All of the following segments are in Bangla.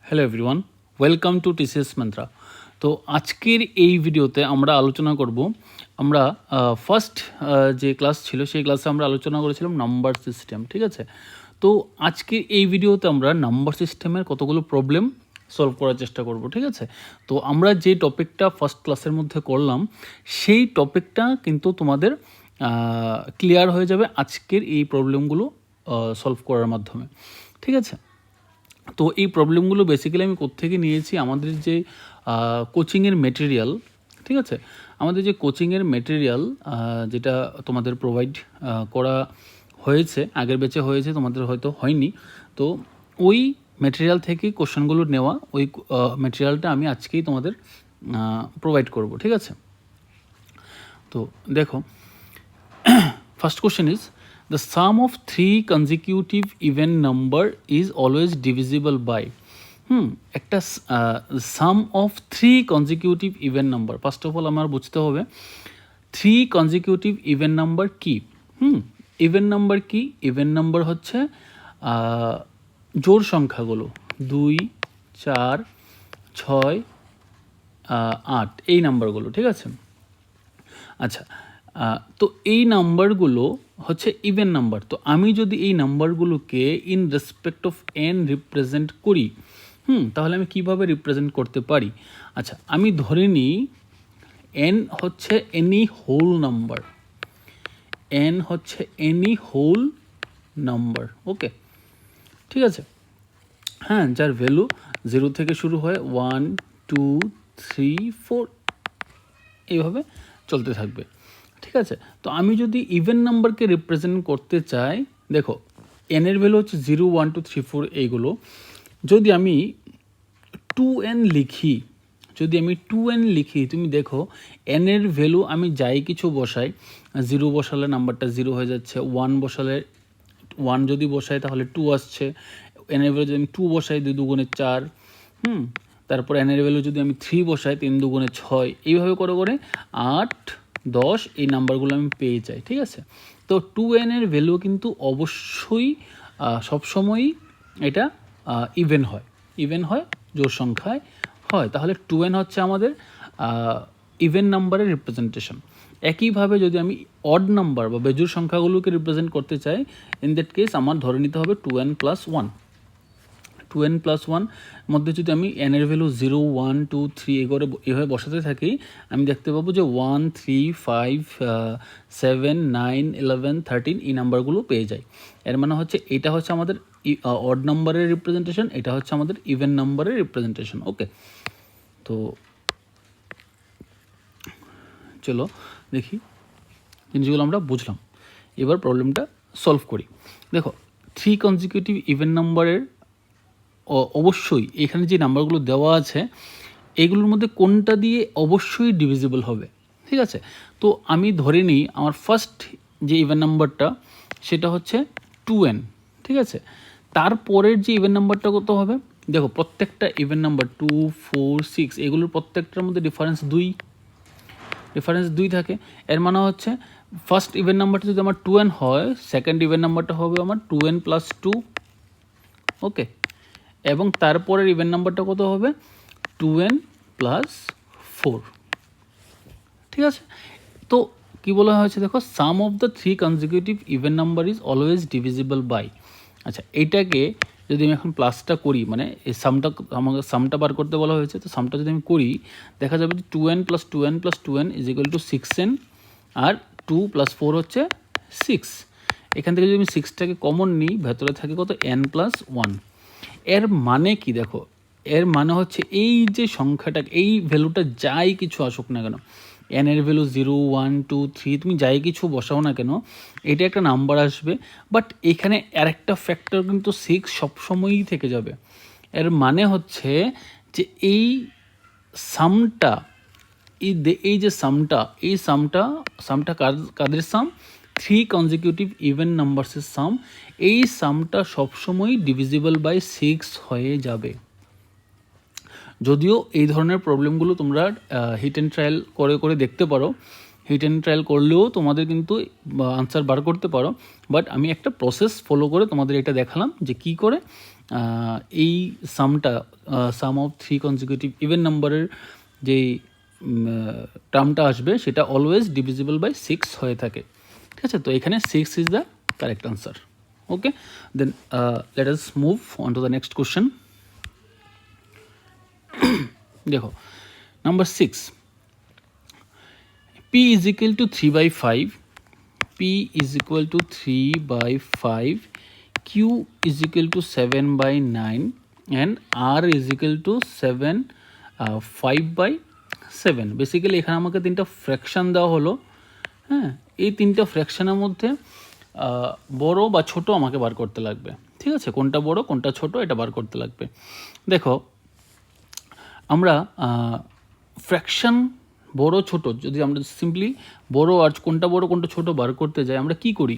Hello everyone, welcome to TCS mantra. তো আজকের এই ভিডিওতে আমরা আলোচনা করব, আমরা ফার্স্ট যে ক্লাস ছিল সেই ক্লাসে আমরা আলোচনা করেছিলাম নাম্বার সিস্টেম, ঠিক আছে। তো আজকের এই ভিডিওতে আমরা নাম্বার সিস্টেমের কতগুলো প্রবলেম সলভ করার চেষ্টা করব, ঠিক আছে। তো আমরা যে টপিকটা ফার্স্ট ক্লাসের মধ্যে করলাম সেই টপিকটা কিন্তু তোমাদের ক্লিয়ার হয়ে যাবে আজকের এই প্রবলেমগুলো সলভ করার মাধ্যমে, ঠিক আছে। তো এই প্রবলেমগুলো বেসিক্যালি আমি কোত্থেকে নিয়েছি, আমাদের যে কোচিংয়ের মেটেরিয়াল, ঠিক আছে, আমাদের যে কোচিংয়ের মেটেরিয়াল যেটা তোমাদের প্রোভাইড করা হয়েছে, আগের ব্যাচে হয়েছে, তোমাদের হয়তো হয়নি। তো ওই মেটেরিয়াল থেকে কোশ্চেনগুলো নেওয়া, ওই মেটেরিয়ালটা আমি আজকেই তোমাদের প্রোভাইড করব, ঠিক আছে। তো দেখো, first question is, the sum of three consecutive even number is always divisible by একটা sum of three consecutive even number. First of all আমার বুঝতে হবে থ্রি কনজিকিউটিভ ইভেন নাম্বার কি। ইভেন নাম্বার কি? ইভেন নাম্বার হচ্ছে জোড় সংখ্যাগুলো 2, 4, 6, 8 এই নাম্বারগুলো, ঠিক আছে। আচ্ছা, তো এই নাম্বারগুলো হচ্ছে ইভেন নাম্বার। তো আমি যদি এই নাম্বারগুলোকে in respect of n represent করি, তাহলে আমি কিভাবে রিপ্রেজেন্ট করতে পারি? আচ্ছা, আমি ধরে নিই এন হচ্ছে এনি হোল নাম্বার, এন হচ্ছে এনি হোল নাম্বার, ওকে, ঠিক আছে। হ্যাঁ, যার ভ্যালু 0 থেকে শুরু হয়, 1, 2, 3, 4 এইভাবে চলতে থাকবে, ঠিক আছে। তো আমি যদি ইভেন নাম্বারকে রিপ্রেজেন্ট করতে চাই, দেখো এনের ভ্যালু হচ্ছে 0, 1, 2, 3, 4 এইগুলো। যদি আমি 2n লিখি, যদি আমি 2n লিখি, তুমি দেখো এনের ভ্যালু আমি যাই কিছু বসাই, 0 বসালে নাম্বারটা 0 হয়ে যাচ্ছে, 1 বসালে 1 যদি বসাই তাহলে 2 আসছে, এনের ভ্যালু যদি আমি 2 বসাই 2 দুগুণে 4, তারপর এনের ভ্যালু যদি আমি 3 বসাই 3 দুগুণে 6, এইভাবে করে করে 8, 10 এই নাম্বারগুলো আমি পেয়ে যাই, ঠিক আছে। তো 2n এর ভ্যালু কিন্তু অবশ্যই সবসময়ই এটা ইভেন হয়, ইভেন হয়, জোড় সংখ্যায় হয়। তাহলে 2n হচ্ছে আমাদের ইভেন নাম্বারের রিপ্রেজেন্টেশন। একইভাবে যদি আমি অড নাম্বার বা বেজোড় সংখ্যাগুলোকে রিপ্রেজেন্ট করতে চাই, ইন দ্যাট কেস আমার ধরে নিতে হবে 2n + 1। 2n + 1 মধ্যে যদি আমি এনের ভ্যালু 0, 1, 2, 3 এভাবে বসাতে থাকি, আমি দেখতে পাবো যে 1, 3, 5, 7, 9, 11, 13 এই নাম্বারগুলো পেয়ে যাই। এর মানে হচ্ছে এটা হচ্ছে আমাদের অড নাম্বারের রিপ্রেজেন্টেশন, এটা হচ্ছে আমাদের ইভেন নাম্বারের রিপ্রেজেন্টেশন, ওকে। তো চলো দেখি জিনিসগুলো আমরা বুঝলাম, এবার প্রবলেমটা সলভ করি। দেখো, থ্রি কনজিকিউটিভ ইভেন নাম্বারের অবশ্যই এখানে যে নাম্বারগুলো দেওয়া আছে এগুলোর মধ্যে কোনটা দিয়ে অবশ্যই ডিভিজিবল হবে, ঠিক আছে। তো আমি ধরে নিই আমার ফার্স্ট যে ইভেন নাম্বারটা সেটা হচ্ছে 2n, ঠিক আছে। তারপরের যে ইভেন নাম্বারটা কত হবে? দেখো, প্রত্যেকটা ইভেন নাম্বার 2, 4, 6 এগুলোর প্রত্যেকটার মধ্যে ডিফারেন্স 2 থাকে। এর মানে হচ্ছে ফার্স্ট ইভেন নাম্বারটা যদি আমার 2n হয়, সেকেন্ড ইভেন নাম্বারটা হবে আমার 2n + 2, ওকে। এবং তারপরের ইভেন নাম্বারটা কত হবে? 2n + 4, ঠিক আছে। তো কি বলা হয়েছে দেখো, sum of the three consecutive even number is always divisible by. আচ্ছা, এইটাকে যদি আমি এখন প্লাসটা করি, মানে এই সামটা আমাকে সামটা বার করতে বলা হয়েছে, তো সামটা যদি আমি করি দেখা যাবে যে 2n + 2n + 2n = 6n, আর 2 + 4 হচ্ছে 6। এখান থেকে যদি আমি 6টাকে কমন নিই, ভেতরে থাকে কত? n + 1। এর মানে কি দেখো, এর মানে হচ্ছে এই যে সংখ্যাটা, এই ভ্যালুটা যাই কিছু আসুক না কেন, এন এর ভ্যালু 0, 1, 2, 3 তুমি যাই কিছু বসাও না কেন, এটা একটা নাম্বার আসবে। বাট এখানে আর একটা ফ্যাক্টর কিন্তু 6 সবসময়ই থেকে যাবে। এর মানে হচ্ছে যে এই সামটা, এই যে সামটা কাদের সাম? থ্রি কনজিকিউটিভ ইভেন নাম্বারসের সাম। এই সামটা সবসময়ই ডিভিজিবল বাই 6 হয়ে যাবে। যদিও এই ধরনের প্রবলেমগুলো তোমরা হিট অ্যান্ড ট্রায়াল করে করে দেখতে পারো, হিট অ্যান্ড ট্রায়াল করলেও তোমাদের কিন্তু আনসার বার করতে পারো। বাট আমি একটা প্রসেস ফলো করে তোমাদের এটা দেখালাম যে কি করে এই সামটা সাম অফ 3 কনজিকিউটিভ ইভেন নাম্বারের যে টার্মটা আসবে সেটা অলওয়েজ ডিভিজিবল বাই 6 হয়ে থাকে, ঠিক আছে। তো এখানে 6 is the correct answer. Okay, then let us move on to the next question. দেখো number 6, p is equal to 3/5, p is equal to 3/5, q is equal to 7/9 and r is equal to 5/7। Basically এখানে আমাকে তিনটা ফ্র্যাকশন দেওয়া হলো, হ্যাঁ। এই তিনটা ফ্র্যাকশনের মধ্যে বড় বা ছোট আমাকে বার করতে লাগবে, ঠিক আছে। কোনটা বড় কোনটা ছোট এটা বার করতে লাগবে। দেখো আমরা ফ্র্যাকশন বড় ছোট যদি আমরা সিম্পলি বড় আর কোনটা বড় কোনটা ছোট বার করতে যাই, আমরা কি করি,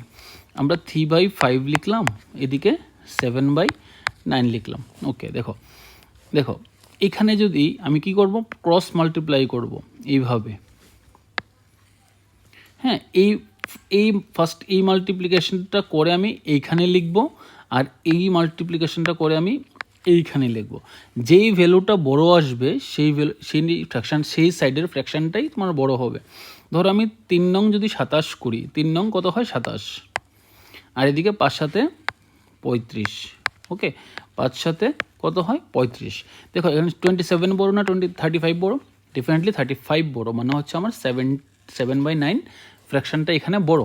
আমরা 3/5 লিখলাম, এদিকে 7/9 লিখলাম। ওকে, দেখো দেখো এখানে যদি আমি কি করব, ক্রস মাল্টিপ্লাই করব এইভাবে, হ্যাঁ। এই ফার্স্ট এই মাল্টিপ্লিকেশনটা করে আমি এইখানে লিখব, আর এই মাল্টিপ্লিকেশনটা করে আমি এইখানে লিখব। যেই ভ্যালুটা বড় আসবে সেই ফ্র্যাকশান সেই সাইডের ফ্র্যাকশানটাই তোমার বড় হবে। ধরো আমি 3 নং যদি 27 করি, 3 নং কত হয় 27, আর এদিকে 5 সাথে 35। ওকে, 5 সাথে কত হয় 35। দেখো এখানে 27 বড় না 35 বড়, ডেফিনেটলি 35 বড়, মানে হচ্ছে আমার 7/9 ফ্র্যাকশানটা এখানে বড়।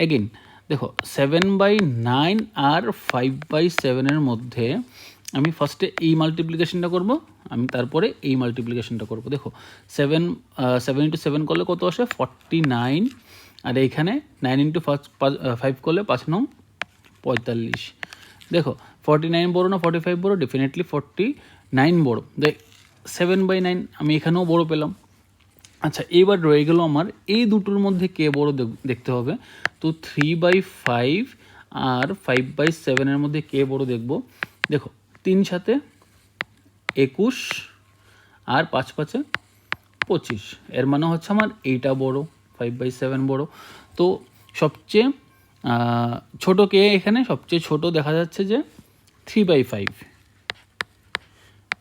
এগেইন দেখো 7/9 আর 5/7 মধ্যে আমি ফার্স্টে এই মাল্টিপ্লিকেশনটা করব, আমি তারপরে এই মাল্টিপ্লিকেশনটা করব। দেখো 7 × 7 করলে কত আসে 49, আর এইখানে 9 × 5 করলে 5 নং 45। দেখো 49 বড় না 45 বড়, ডেফিনেটলি 49 বড়। দেখ 7/9 আমি এখানেও বড় পেলাম। আচ্ছা, এবার রয়ে গেল আমার এই দুটোর মধ্যে কে বড় দেখতে হবে। তো 3/5 আর 5/7 মধ্যে কে বড় দেখব। দেখো 3 সাথে 21 আর 5 5 25, এর মানে হচ্ছে আমার এইটা বড়, 5/7 বড়। তো সবচেয়ে ছোট কে এখানে, সবচেয়ে ছোট দেখা যাচ্ছে যে 3/5।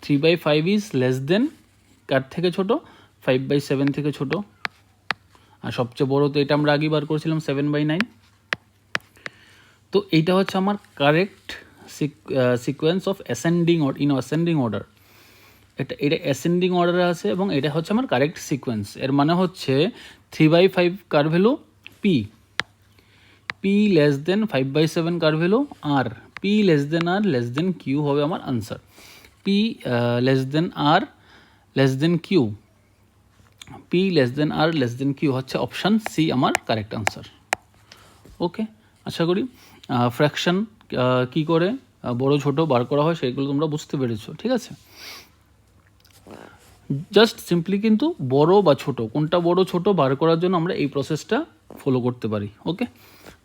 3/5 ইজ লেস দেন কার থেকে ছোট, 5/7 থেকে ছোট। আর সবচেয়ে বড় তো এটা আমরা আগেই বার করেছিলাম 7/9। তো এইটা হচ্ছে আমার correct sequence of ascending in ascending order. এটা অ্যাসেন্ডিং অর্ডারে আছে এবং এটা হচ্ছে আমার কারেক্ট সিকোয়েন্স। এর মানে হচ্ছে 3/5 কার value P, P less than 5/7 কার value R, P less than R less than Q হবে আমার answer. P less than R less than Q, P less than R less than Q হচ্ছে অপশান সি আমার কারেক্ট আনসার। ওকে, আশা করি ফ্র্যাকশন কী করে বড় ছোট বার করা হয় সেগুলো তোমরা বুঝতে পেরেছো, ঠিক আছে। জাস্ট সিম্পলি কিন্তু বড় বা ছোট কোনটা বড় ছোট বার করার জন্য আমরা এই প্রসেসটা ফলো করতে পারি। Okay,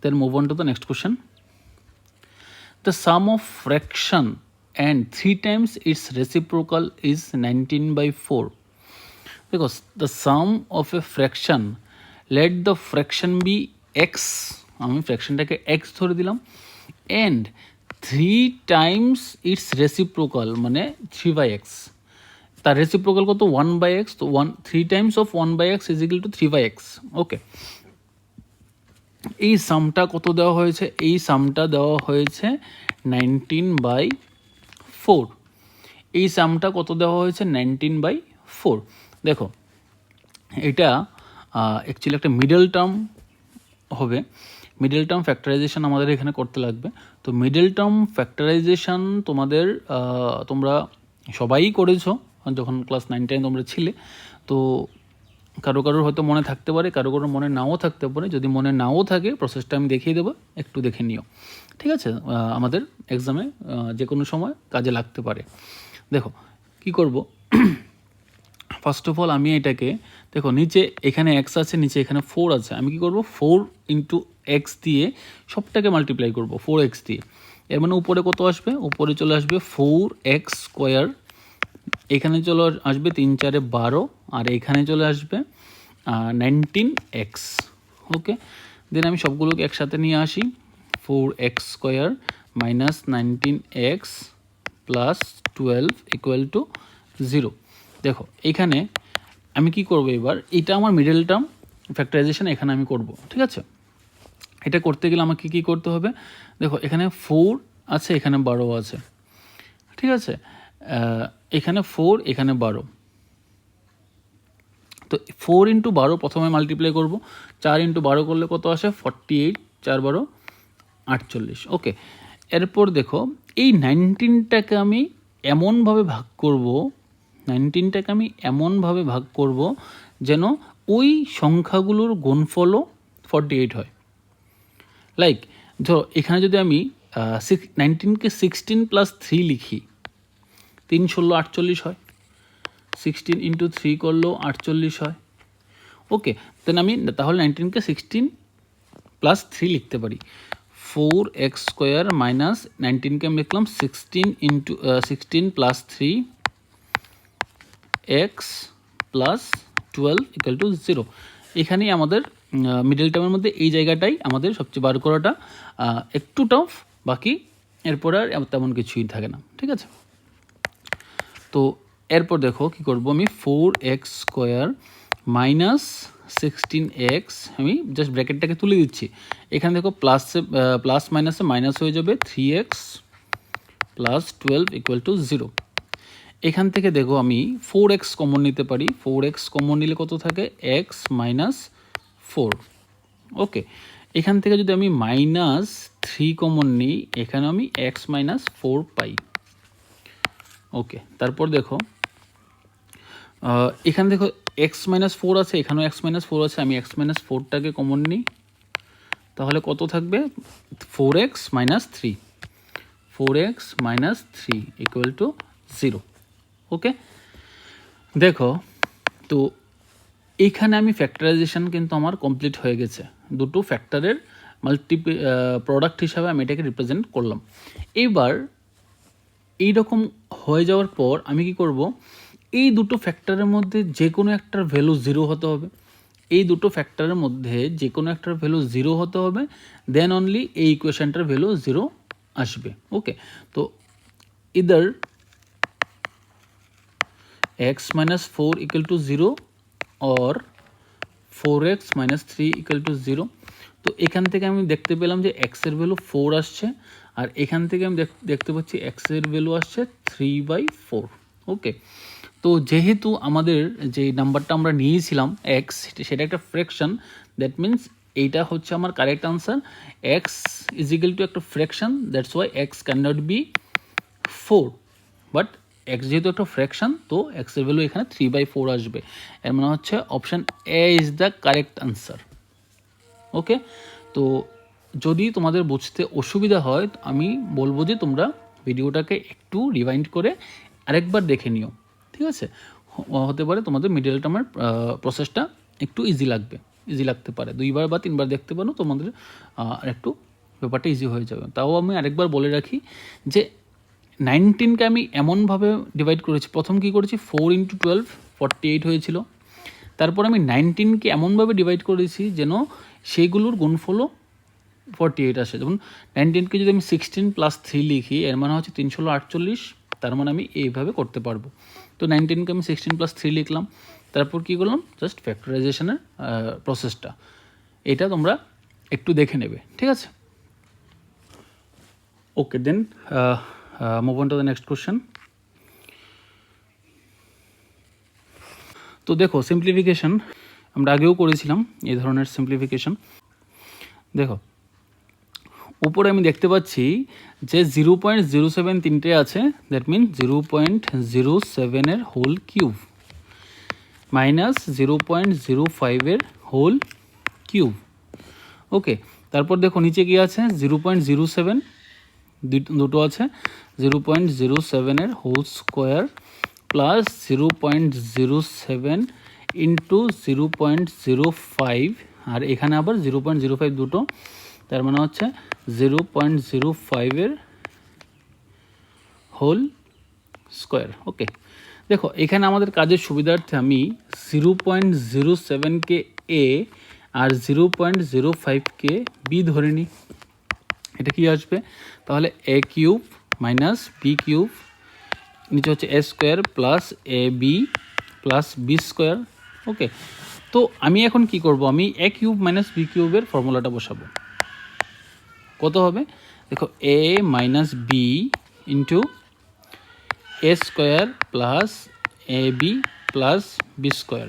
then move on to the next question. The sum of fraction and 3 times its reciprocal is 19/4, because the sum of a fraction, let the fraction be x, আমি ফ্র্যাকশনটাকে x ধরে দিলাম, and 3 times its reciprocal মানে 3/x, তার রেসিপ্রোকাল কত 1/x, তো 3 times of 1/x is equal to 3/x। ওকে, এই সামটা কত দেওয়া হয়েছে, এই সামটা দেওয়া হয়েছে 19/4। এই সামটা কত দেওয়া হয়েছে 19/4। দেখো এটা অ্যাকচুয়ালি একটা মিডল টার্ম হবে, মিডল টার্ম ফ্যাক্টরাইজেশন আমাদের এখানে করতে লাগবে। তো মিডল টার্ম ফ্যাক্টরাইজেশন তোমরা সবাই করেছো যখন ক্লাস 9-10 তোমরা ছিলে। তো কারোর হয়তো মনে থাকতে পারে, কারোর মনে নাও থাকতে পারে। যদি মনে নাও থাকে প্রসেসটা আমি দেখিয়ে দেবো, একটু দেখে নিও, ঠিক আছে। আমাদের এক্সামে যে কোনো সময় কাজে লাগতে পারে। দেখো কি করব, ফার্স্ট অফ অল আমি এটাকে দেখো নিচে এখানে x আছে, নিচে এখানে 4 আছে, আমি কি করব 4 × x দিয়ে সবটাকে মাল্টিপ্লাই করব 4x দিয়ে। এর মানে উপরে কত আসবে, উপরে চলে আসবে 4x², এখানে চলে আসবে 3 × 4 = 12, আর এখানে চলে আসবে 19x। ওকে, দেন আমি সবগুলোকে একসাথে নিয়ে আসি, 4x² minus 19x plus 12 equal to 0। দেখো এখানে আমি কি করব, এবার এটা আমার মিডল টার্ম ফ্যাক্টরাইজেশন এখানে আমি করব, ঠিক আছে। এটা করতে গেলে আমাকে কি করতে হবে, দেখো এখানে 4 আছে, এখানে 12 আছে, ঠিক আছে। এখানে 4, এখানে 12, তো 4 ইন্টু 12 প্রথমে মাল্টিপ্লাই করব, 4 ইন্টু 12 করলে কত আসে 48, 4 12 48। ওকে, এরপর দেখো এই 19টাকে আমি এমনভাবে ভাগ করব, 19টাকে আমি এমনভাবে ভাগ করব যেন ওই সংখ্যাগুলোর গুণফলও 48 হয়। লাইক ধরো এখানে যদি আমি 19কে 16 প্লাস 3 লিখি, 3 16 48 হয়, 16 ইন্টু 3 করলেও 48 হয়। ওকে, দেন আমি তাহলে 19কে 16 প্লাস 3 লিখতে পারি, 4x স্কোয়ার মাইনাস 19কে আমি লিখলাম 16 into 16 plus 3 x plus 12 equal to 0। এখানেই আমাদের মিডল টার্মের মধ্যে এই জায়গাটাই আমাদের সবচেয়ে বার করাটা একটু টাফ, বাকি এরপর আর তেমন কিছুই থাকে না, ঠিক আছে। তো এরপর দেখো কি করব, আমি 4x স্কোয়ার মাইনাস 16x, আমি জাস্ট ব্র্যাকেটটাকে তুলে দিচ্ছি। এখানে দেখো প্লাস মাইনাসে মাইনাস হয়ে যাবে, 3x প্লাস 12 ইকুয়াল টু 0। এখান থেকে দেখো আমি 4x কমন নিতে পারি, 4x কমন নিলে কত থাকে, x মাইনাস 4। ওকে, এখান থেকে যদি আমি মাইনাস 3 কমন নিই, এখানে আমি x মাইনাস 4 পাই। ওকে, তারপর দেখো এখানে দেখো x মাইনাস 4 আছে, এখানেও x মাইনাস 4 আছে, আমি x মাইনাস 4টাকে কমন নিই, তাহলে কত থাকবে 4x minus 3, 4x minus 3 equal to 0। ওকে, দেখো তো এইখানে আমি ফ্যাক্টরাইজেশন কিন্তু আমার কমপ্লিট হয়ে গেছে, দুটো ফ্যাক্টরের প্রোডাক্ট হিসাবে আমি এটাকে রিপ্রেজেন্ট করলাম। এবার এইরকম হয়ে যাওয়ার পর আমি কি করব, এই দুটো ফ্যাক্টরের মধ্যে যে কোনো একটার ভ্যালু 0 হতে হবে, এই দুটো ফ্যাক্টরের মধ্যে যে কোনো একটার ভ্যালু 0 হতে হবে, দেন অনলি এই ইকুয়েশনটার ভ্যালু 0 আসবে। ওকে, তো either x minus 4 equal to 0 or 4x minus 3 equal to 0। তো এখান থেকে আমি দেখতে পেলাম যে x এর ভ্যালু 4 আসছে, আর এখান থেকে আমি দেখতে পাচ্ছি x এর ভ্যালু আসছে 3/4। ওকে, তো যেহেতু আমাদের যে নাম্বারটা আমরা নিয়েছিলাম x, সেটা একটা ফ্র্যাকশন, দ্যাট মিন্স এইটা হচ্ছে আমার correct answer. x is equal to একটা fraction, that's why x can not be 4, but x যেহেতু একটা ফ্র্যাকশন, তো x এর ভ্যালু এখানে 3/4 আসবে। এর মানে হচ্ছে option A is the correct answer. Okay, তো যদি তোমাদের বুঝতে অসুবিধা হয়, আমি বলবো যে তোমরা ভিডিওটাকে একটু রিভাইন্ড করে আরেকবার দেখে নিও, ঠিক আছে। হতে পারে তোমাদের মিডল টার্মের প্রসেসটা একটু ইজি লাগতে পারে, 2বার বা 3বার দেখতে পারো, তোমাদের একটু ব্যাপারটা ইজি হয়ে যাবে। তাও আমি আরেকবার বলে রাখি যে 19কে আমি এমনভাবে ডিভাইড করেছি, প্রথম কি করেছি 4 ইন্টু 12 48 হয়েছিল, তারপর আমি 19কে এমনভাবে ডিভাইড করেছি যেন সেইগুলোর গুণফলও 48 আসে। যেমন 19কে যদি আমি 16 প্লাস 3 লিখি, এর মানে হচ্ছে 3 ষোলো 48, তার মানে আমি এইভাবে করতে পারবো। তো 19কে আমি 16 প্লাস 3 লিখলাম, তারপর কী করলাম, জাস্ট ফ্যাক্টরাইজেশনের প্রসেসটা, এটা তোমরা একটু দেখে নেবে, ঠিক আছে। ওকে, দেন move on to the next question. তো দেখো সিম্পলিফিকেশন আমরা আগেও করেছিলাম, এই ধরনের সিম্পলিফিকেশন। দেখো উপরে আমি দেখতে পাচ্ছি যে 0.07 তিনটে আছে, দ্যাট মিন 0.07 এর হোল কিউব মাইনাস 0.05 এর হোল কিউব। ওকে, তারপর দেখো নিচে কি আছে, 0.07 দুটো আছে, 0.07 এর হোল স্কোয়ার প্লাস 0.07 ইন্টু 0.05, আর এখানে আবার 0.05 দুটো, তার মানে হচ্ছে 0.05 এর হোল স্কোয়ার। ওকে, দেখো এখানে আমাদের কাজের সুবিধার্থে আমি 0.07কে এ আর 0.05কে বি ধরে নিই। এটা কি আসবে তাহলে এ কিউব মাইনাস বি কিউব, নিচে হচ্ছে A square plus A B plus B square. ওকে, তো আমি এখন কি করব, আমি এ কিউব মাইনাস বি কিউবের ফর্মুলাটা বসাবো। কত হবে দেখো, এ minus B into A square plus A B plus B square.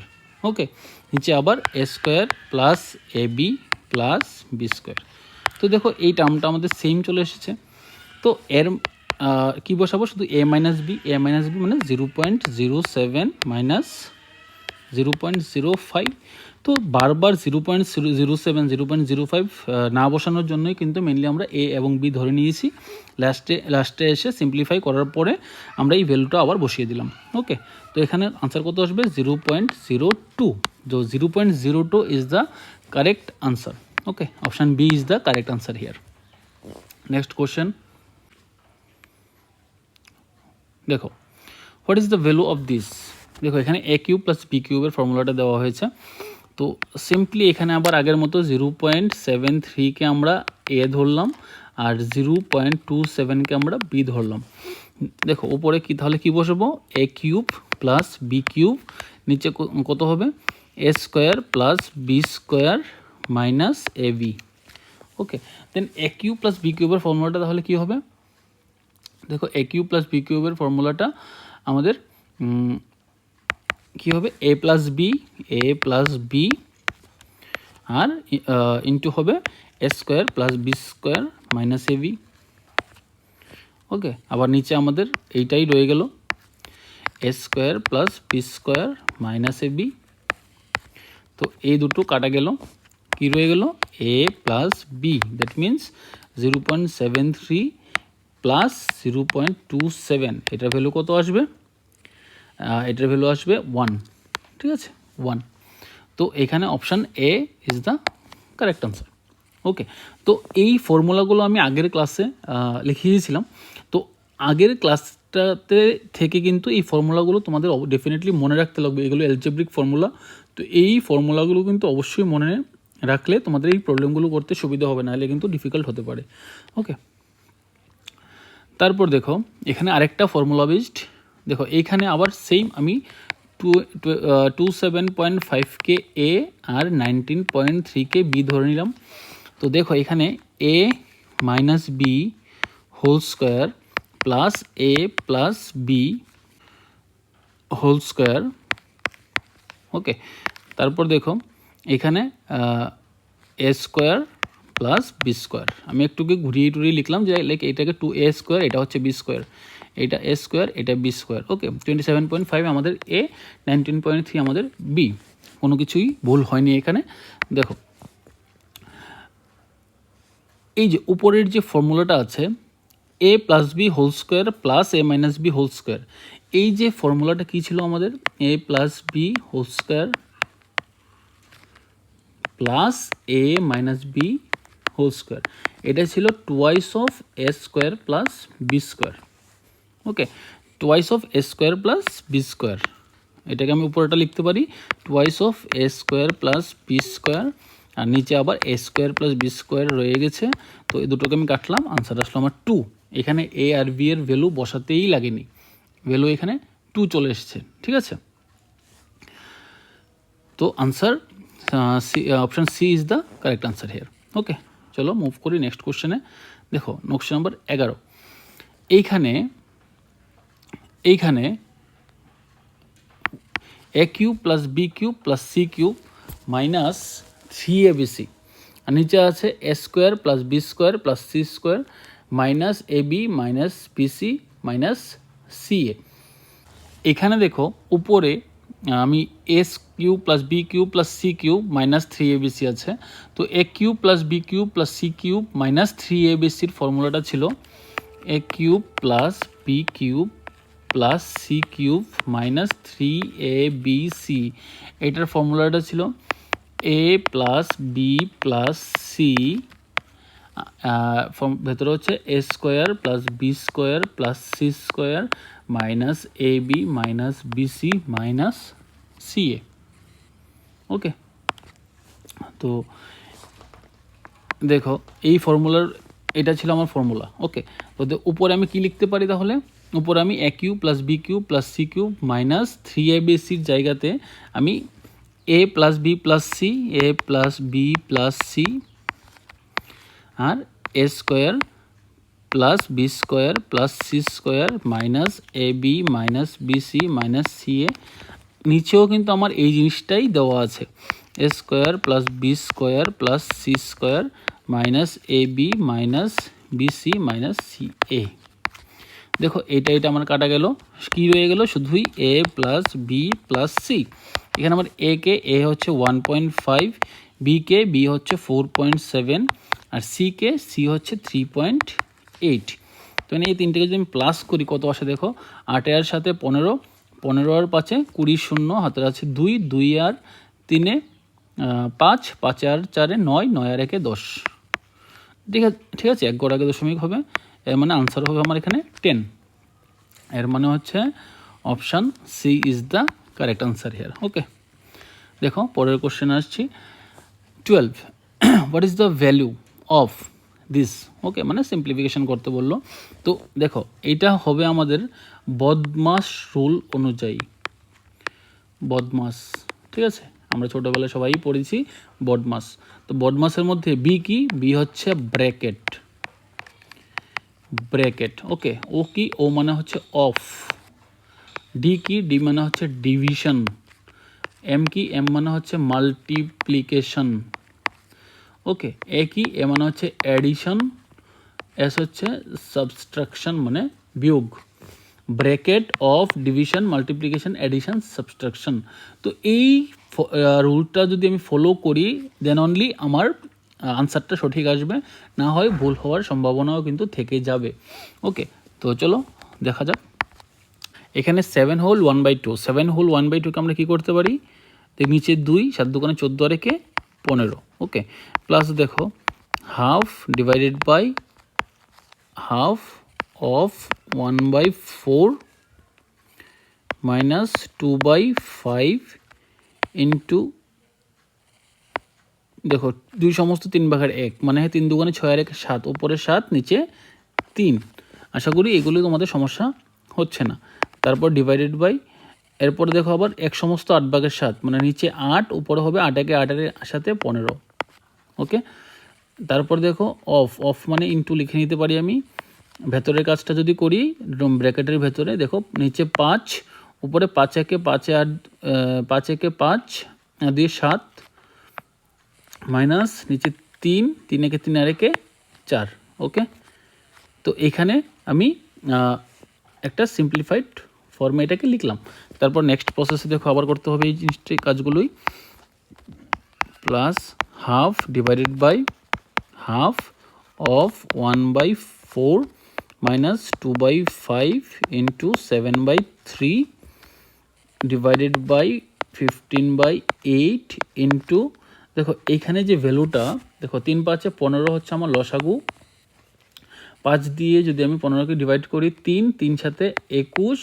ওকে, নিচে আবার A square plus A B plus B square. তো দেখো এই টার্মটা আমাদের সেম চলে এসেছে। তো এর কী বসাবো, শুধু এ মাইনাস বি মানে 0.07 মাইনাস 0.05। তো বারবার 0.07 0.05 না বসানোর জন্যই কিন্তু মেনলি আমরা এ এবং বি ধরে নিয়েছি। লাস্টে এসে সিম্পলিফাই করার পরে আমরা এই ভ্যালুটা আবার বসিয়ে দিলাম। ওকে, তো এখানে আনসার কত আসবে 0.02। তো 0.02 is the correct answer. Okay, option B is the correct answer here. Next question দেখো, what is the value of this. দেখো এখানে এ কিউব প্লাস বি কিউবের ফর্মুলাটা দেওয়া হয়েছে। তো সিম্পলি এখানে আবার আগের মতো 0.73কে আমরা এ ধরলাম আর 0.27কে আমরা বি ধরলাম। দেখো উপরে কি তাহলে কি বসাবো, A cube plus B cube, নিচে কত হবে A square plus B square minus A B. Okay, then A cube plus B কিউবের ফর্মুলাটা তাহলে কি হবে, দেখো এ কিউব প্লাস বি কিউবের ফর্মুলাটা আমাদের কী হবে, এ প্লাস বি আর ইন্টু হবে A square plus B square minus A B. Okay, আবার নিচে আমাদের এইটাই রয়ে গেল A square plus B square minus A B. তো এই দুটো কাটা গেল, কি রয়ে গেল A plus B, that means 0.73 plus 0.27। এটার ভ্যালু কত আসবে, এটার ভ্যালু আসবে 1। ঠিক আছে, 1। তো এখানে option A is the correct answer. Okay, তো এই ফর্মুলাগুলো আমি আগের ক্লাসে লিখিয়েছিলাম। তো আগের ক্লাসটাতে থেকে কিন্তু এই ফর্মুলাগুলো তোমাদের ডেফিনেটলি মনে রাখতে লাগবে, এগুলো অ্যালজেব্রিক ফর্মুলা। তো এই ফর্মুলাগুলো কিন্তু অবশ্যই মনে রাখলে তোমাদের এই প্রবলেমগুলো করতে সুবিধা হবে, নাহলে কিন্তু ডিফিকাল্ট হতে পারে। ওকে, তারপর দেখো এখানে আরেকটা ফর্মুলা বেসড, দেখো এইখানে আবার সেম আমি 27.5কে এ আর 19.3কে বি ধরে নিলাম। তো দেখো এখানে A minus B whole square plus A plus B whole square. Okay, তারপর দেখো এখানে A square plus B square, আমি একটুকে ঘুরিয়ে টুরিয়ে লিখলাম যে লাইক এটাকে 2a স্কোয়ার, এটা হচ্ছে বি স্কোয়ার, এটা এ স্কোয়ার, এটা বি স্কোয়ার। ওকে, 27.5 আমাদের এ, 19.3 আমাদের বি, কোনো কিছুই ভুল হয়নি এখানে। দেখো এই যে উপরের যে ফর্মুলাটা আছে A plus B whole square plus A minus B whole square, এই যে ফর্মুলাটা কী ছিল আমাদের, A plus B whole square plus A minus B whole square, এটা ছিল twice of A square plus B square. Okay, twice of A square plus B square, এটাকে আমি উপরেটা লিখতে পারি twice of A square plus B square, আর নিচে আবার A square plus B square রয়ে গেছে। তো এই দুটোকে আমি কাটলাম, আনসার আসলো আমার 2। এখানে এ আর বি এর ভ্যালু বসাতেই লাগেনি, ভ্যালু এখানে 2 চলে এসেছে। ঠিক আছে, তো answer option C is the correct answer here. Okay, চলো মুভ করি নেক্সট কোশ্চেনে। দেখো কোশ্চেন নাম্বার 11, এইখানে A cube plus B cube plus C cube minus 3abc, আর নিচে আছে A square plus B square plus C square minus A B minus BC minus CA. এখানে দেখো উপরে আমি এস cube plus B cube plus C cube minus 3abc আছে। তো A cube plus B cube plus C cube minus 3abcর ফর্মুলাটা ছিল A cube plus B cube plus C cube minus 3abc, এটার ফর্মুলাটা ছিল A plus B plus C, ভেতরে হচ্ছে A square plus B square plus C square minus A B minus BC minus CA. Okay, তো দেখো এই ফর্মুলার এটা ছিল আমার ফর্মুলা। ওকে, তো উপরে আমি কি লিখতে পারি তাহলে? উপরে আমি A cube plus B cube plus C cube minus 3abcর জায়গাতে আমি A plus B plus C, A plus B plus C আর A square plus B square plus C square minus A B minus B C minus C A, নিচেও কিন্তু আমার এই জিনিসটাই দেওয়া আছে, A square plus B square plus C square minus A B minus B C minus C A. দেখো এটা আমার কাটা গেল, কী রয়ে গেল? শুধুই এ প্লাস বি প্লাস সি। এখানে আমার এ কে এ হচ্ছে 1.5, বি কে বি হচ্ছে 4.7 আর সি কে সি হচ্ছে 3.8। তো এই তিনটেকে যদি আমি প্লাস করি কত আসে দেখো, 8 এর সাথে 15, 15 আর 5 20, শূন্য হাতের আছে 2, 2 আর 3 5, 5 আর 4 9, 9 আর 1 10। ঠিক আছে, 1 গড় আগে দশমিক হবে, এর মানে আনসার হবে আমার এখানে 10। এর মানে হচ্ছে option C is the correct answer here. Okay, দেখো পরের কোশ্চেন আসছি। 12 what is the value of this? Okay, মানে সিম্পলিফিকেশন করতে বললো। তো দেখো এইটা হবে আমাদের বদমাস রুল অনুযায়ী, বদমাস। ঠিক আছে, আমরা ছোটোবেলায় সবাই পড়েছি বদমাস। তো বদমাসের মধ্যে বি কি? বি হচ্ছে ব্র্যাকেট, ব্র্যাকেট। ওকে, ও কি? ও মানে হচ্ছে অফ। ডি কি? ডি মানে হচ্ছে ডিভিশন। এম কি? এম মানে হচ্ছে মাল্টিপ্লিকেশন। ওকে, এ কি? এ মানে হচ্ছে অ্যাডিশন। এস হচ্ছে সাবস্ট্রাকশন মানে বিয়োগ। Bracket of division multiplication addition subtraction. তো এই রুলটা যদি আমি ফলো করি দেন অনলি আমার আনসারটা সঠিক আসবে, না হয় ভুল হওয়ার সম্ভাবনাও কিন্তু থেকে যাবে। ওকে, তো চলো দেখা যাক। এখানে 7 হোল 1/2, 7 হোল 1/2কে আমরা কী করতে পারি? তো নিচে 2, 7 দুগুণে 14 আর 1 15। ওকে, প্লাস দেখো half divided by half of 1/4 minus 2/5 into, দেখো 2 সমস্ত 3/1 মানে 3 দুগুণে 6 আর 1 7, উপরে 7 নিচে 3। আশা করি এগুলি তোমাদের সমস্যা হচ্ছে না। তারপর ডিভাইডেড বাই, এরপরে দেখো আবার 1 সমস্ত 8/7 মানে নিচে 8, উপরে হবে 8 একে 8 এর সাথে 15। ওকে, তারপর দেখো অফ মানে ইন্টু লিখে নিতে পারি আমি। ভেতরের কাজটা যদি করি ব্র্যাকেটের ভেতরে দেখো নিচে 5, উপরে 5 একে 5 8, 5 একে 5 2 7 মাইনাস নিচে 3, 3 একে 3 আর একে 4। ওকে, তো এখানে আমি একটা সিম্পলিফাইড ফর্মে এটাকে লিখলাম। তারপর নেক্সট প্রসেসে দেখো আবার করতে হবে এই জিনিসটি, কাজগুলোই। Plus half divided by half of 1/4 minus 2/5 into 7/3 divided by 15/8 into, দেখো এইখানে যে ভ্যালুটা দেখো 3 5 15 হচ্ছে আমার লসাগু। 5 দিয়ে যদি আমি 15কে ডিভাইড করি 3, 3 সাথে 21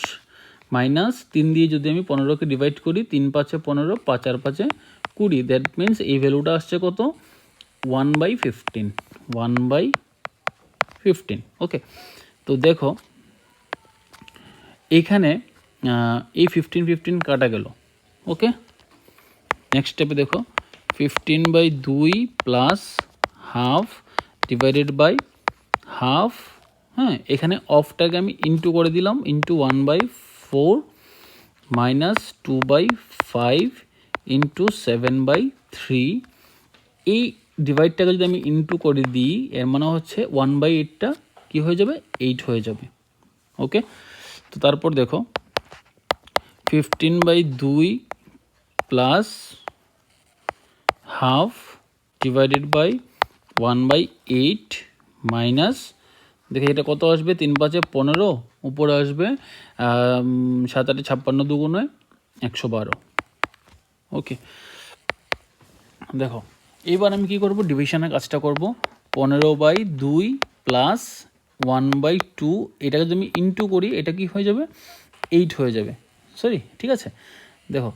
মাইনাস 3 দিয়ে যদি আমি 15কে ডিভাইড করি 3 5 15, 5 আর 5 20। দ্যাট মিনস এই ভ্যালুটা আসছে কত? 1/15, 1/15। ওকে, তো দেখো এইখানে এই 15 কাটা গেল। ওকে, নেক্সট স্টেপে দেখো 15/2 plus half divided by half. হ্যাঁ, এখানে অফটাকে আমি ইন্টু করে দিলাম, ইন্টু 1/4 মাইনাস 2/5 ইন্টু 7/3। এই ডিভাইডটাকে যদি আমি ইন্টু করে দিই এর মানে হচ্ছে 1/8টা কী হয়ে যাবে? 8 হয়ে যাবে। ওকে, তো তারপর দেখো 15/2 plus half divided by 1/8 minus, দেখে এটা কত আসবে? 3 5 15, উপরে আসবে 7 8 56 দুগুণে 112। ওকে, দেখো এবার আমি কি করব? ডিভিশনের কাজটা করব। 15/2 প্লাস 1/2, এটাকে যদি আমি ইন্টু করি এটা কি হয়ে যাবে? 8 হয়ে যাবে। সরি, ঠিক আছে, দেখো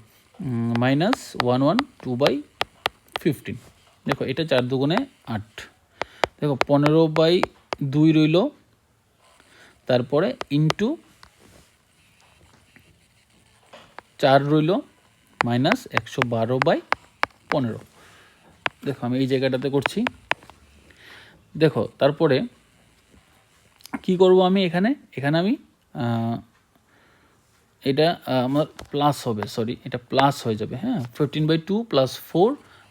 মাইনাস 112/15। দেখো এটা 4 দুগুণে 8। দেখো 15/2 2 রইল, তারপরে ইন্টু 4 রইল মাইনাস 112/15। দেখো আমি এই জায়গাটাতে করছি। দেখো তারপরে কি করব আমি এখানে আমি এটা আমার প্লাস হবে, সরি এটা প্লাস হয়ে যাবে, হ্যাঁ 15/2 প্লাস 4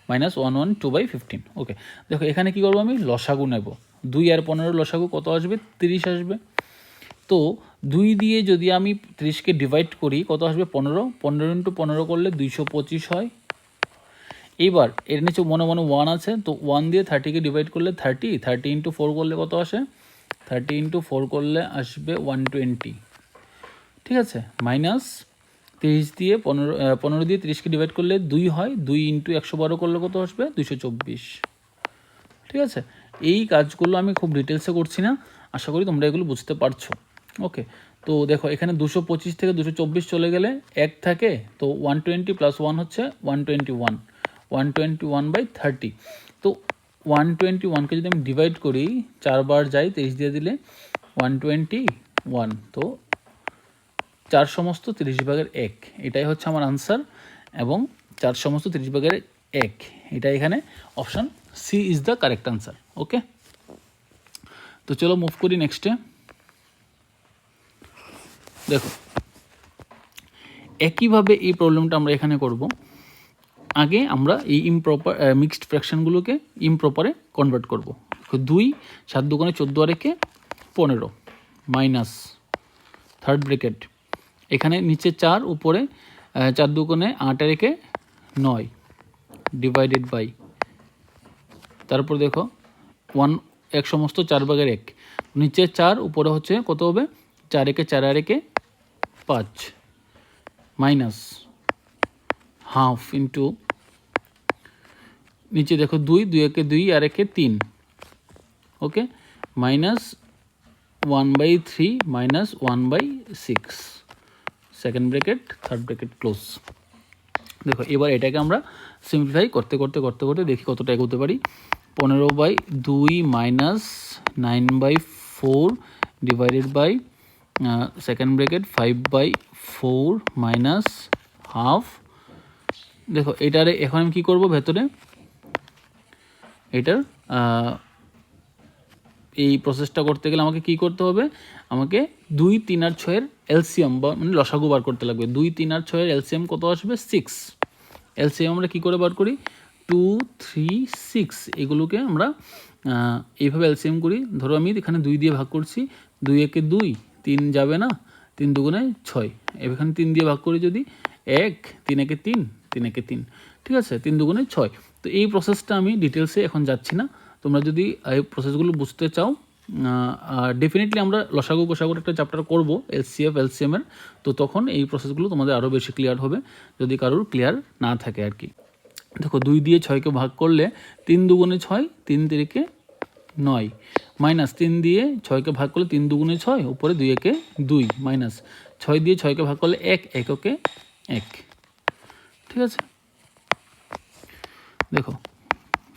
মাইনাস 112/15। ওকে, দেখো এখানে কি করবো আমি লসাগু নেব। 2 আর 15 লসাগু কত আসবে? 30 আসবে। তো 2 দিয়ে যদি আমি 30কে ডিভাইড করি কত আসবে? 15। 15 ইন্টু 15 করলে 225 হয়। এইবার এর নিচে মনে 1 আছে, তো 1 দিয়ে 30কে ডিভাইড করলে 30 ইন্টু 4 করলে কত আসে? 30 ইন্টু 4 করলে আসবে 120, ঠিক আছে। মাইনাস 30 দিয়ে 15 দিয়ে 30কে ডিভাইড করলে 2 হয়, 2 ইন্টু 112 করলে কত আসবে? 224, ঠিক আছে। এই কাজগুলো আমি খুব ডিটেলসে করছি না, আশা করি তোমরা এগুলো বুঝতে পারছো। ওকে, তো দেখো এখানে 225 থেকে 224 চলে গেলে 1 থাকে, তো 120 প্লাস 1 হচ্ছে 121, 121/30। তো 121কে যদি আমি ডিভাইড করি 4 বার যাই, 30 দিয়ে দিলে 121, তো 4 সমস্ত 30/1, এটাই হচ্ছে আমার আনসার। এবং 4 সমস্ত 30/1, এটা এখানে option C is the correct answer. Okay, তো চলো মুভ করি নেক্সটে। দেখো একইভাবে এই প্রবলেমটা আমরা এখানে করব। আগে আমরা এই ইমপ্রপার মিক্সড ফ্র্যাকশনগুলোকে ইমপ্রপারে কনভার্ট করব। 2 7 দুগুণে 14 আর একে 15 মাইনাস থার্ড ব্র্যাকেট, এখানে নিচে 4 উপরে 4 দুগুণে 8 আর একে 9 ডিভাইডেড বাই, তারপর দেখো 1 সমস্ত 4/1, নিচে 4 উপরে হচ্ছে কত হবে? 4 একে 4 আর একে 5 মাইনাস হাফ ইন্টু নিচে দেখো 2 2 একে 2 আর একে 3, okay, minus 1/3 minus 1/6 second bracket third bracket close. দেখো এবার এটাকে আমরা সিম্পলিফাই করতে করতে করতে করতে দেখি কতটা এগোতে পারি। 15/2 minus 9/4 divided by second bracket 5/4 minus half. দেখো এটারে এখন আমি কী করবো? ভেতরে এটার এই প্রসেসটা করতে গেলে আমাকে কি করতে হবে? আমাকে 2 3 আর 6 এর এলসিয়াম বা মানে লসাগু বার করতে লাগবে। 2 3 আর 6 এর এলসিয়াম কত আসবে? 6। এলসিয়াম আমরা কি করে বার করি? 2 3 6, এগুলোকে আমরা এইভাবে এলসিয়াম করি। ধরো আমি এখানে 2 দিয়ে ভাগ করছি, 2 একে 2, 3 যাবে না, 3 দুগুণে 6, এখানে 3 দিয়ে ভাগ করি যদি 1, 3 একে 3, 3 একে 3, ঠিক আছে, 3 দুগুণে 6। তো এই প্রসেসটা আমি ডিটেলসে এখন যাচ্ছি না। তোমরা যদি এই প্রসেসগুলো বুঝতে চাও, ডেফিনেটলি আমরা লসাগু গোসাগুর একটা চ্যাপ্টার করবো এলসিএফ এলসিএমের, তো তখন এই প্রসেসগুলো তোমাদের আরও বেশি ক্লিয়ার হবে যদি কারোর ক্লিয়ার না থাকে আর কি। দেখো 2 দিয়ে 6কে ভাগ করলে 3 দুগুণে 6, 3 তিরিকে 9, মাইনাস 3 দিয়ে 6কে ভাগ করলে 3 দুগুণে 6, উপরে 2 একে 2, মাইনাস 6 দিয়ে 6কে ভাগ করলে 1 এককে 1, ঠিক আছে। দেখো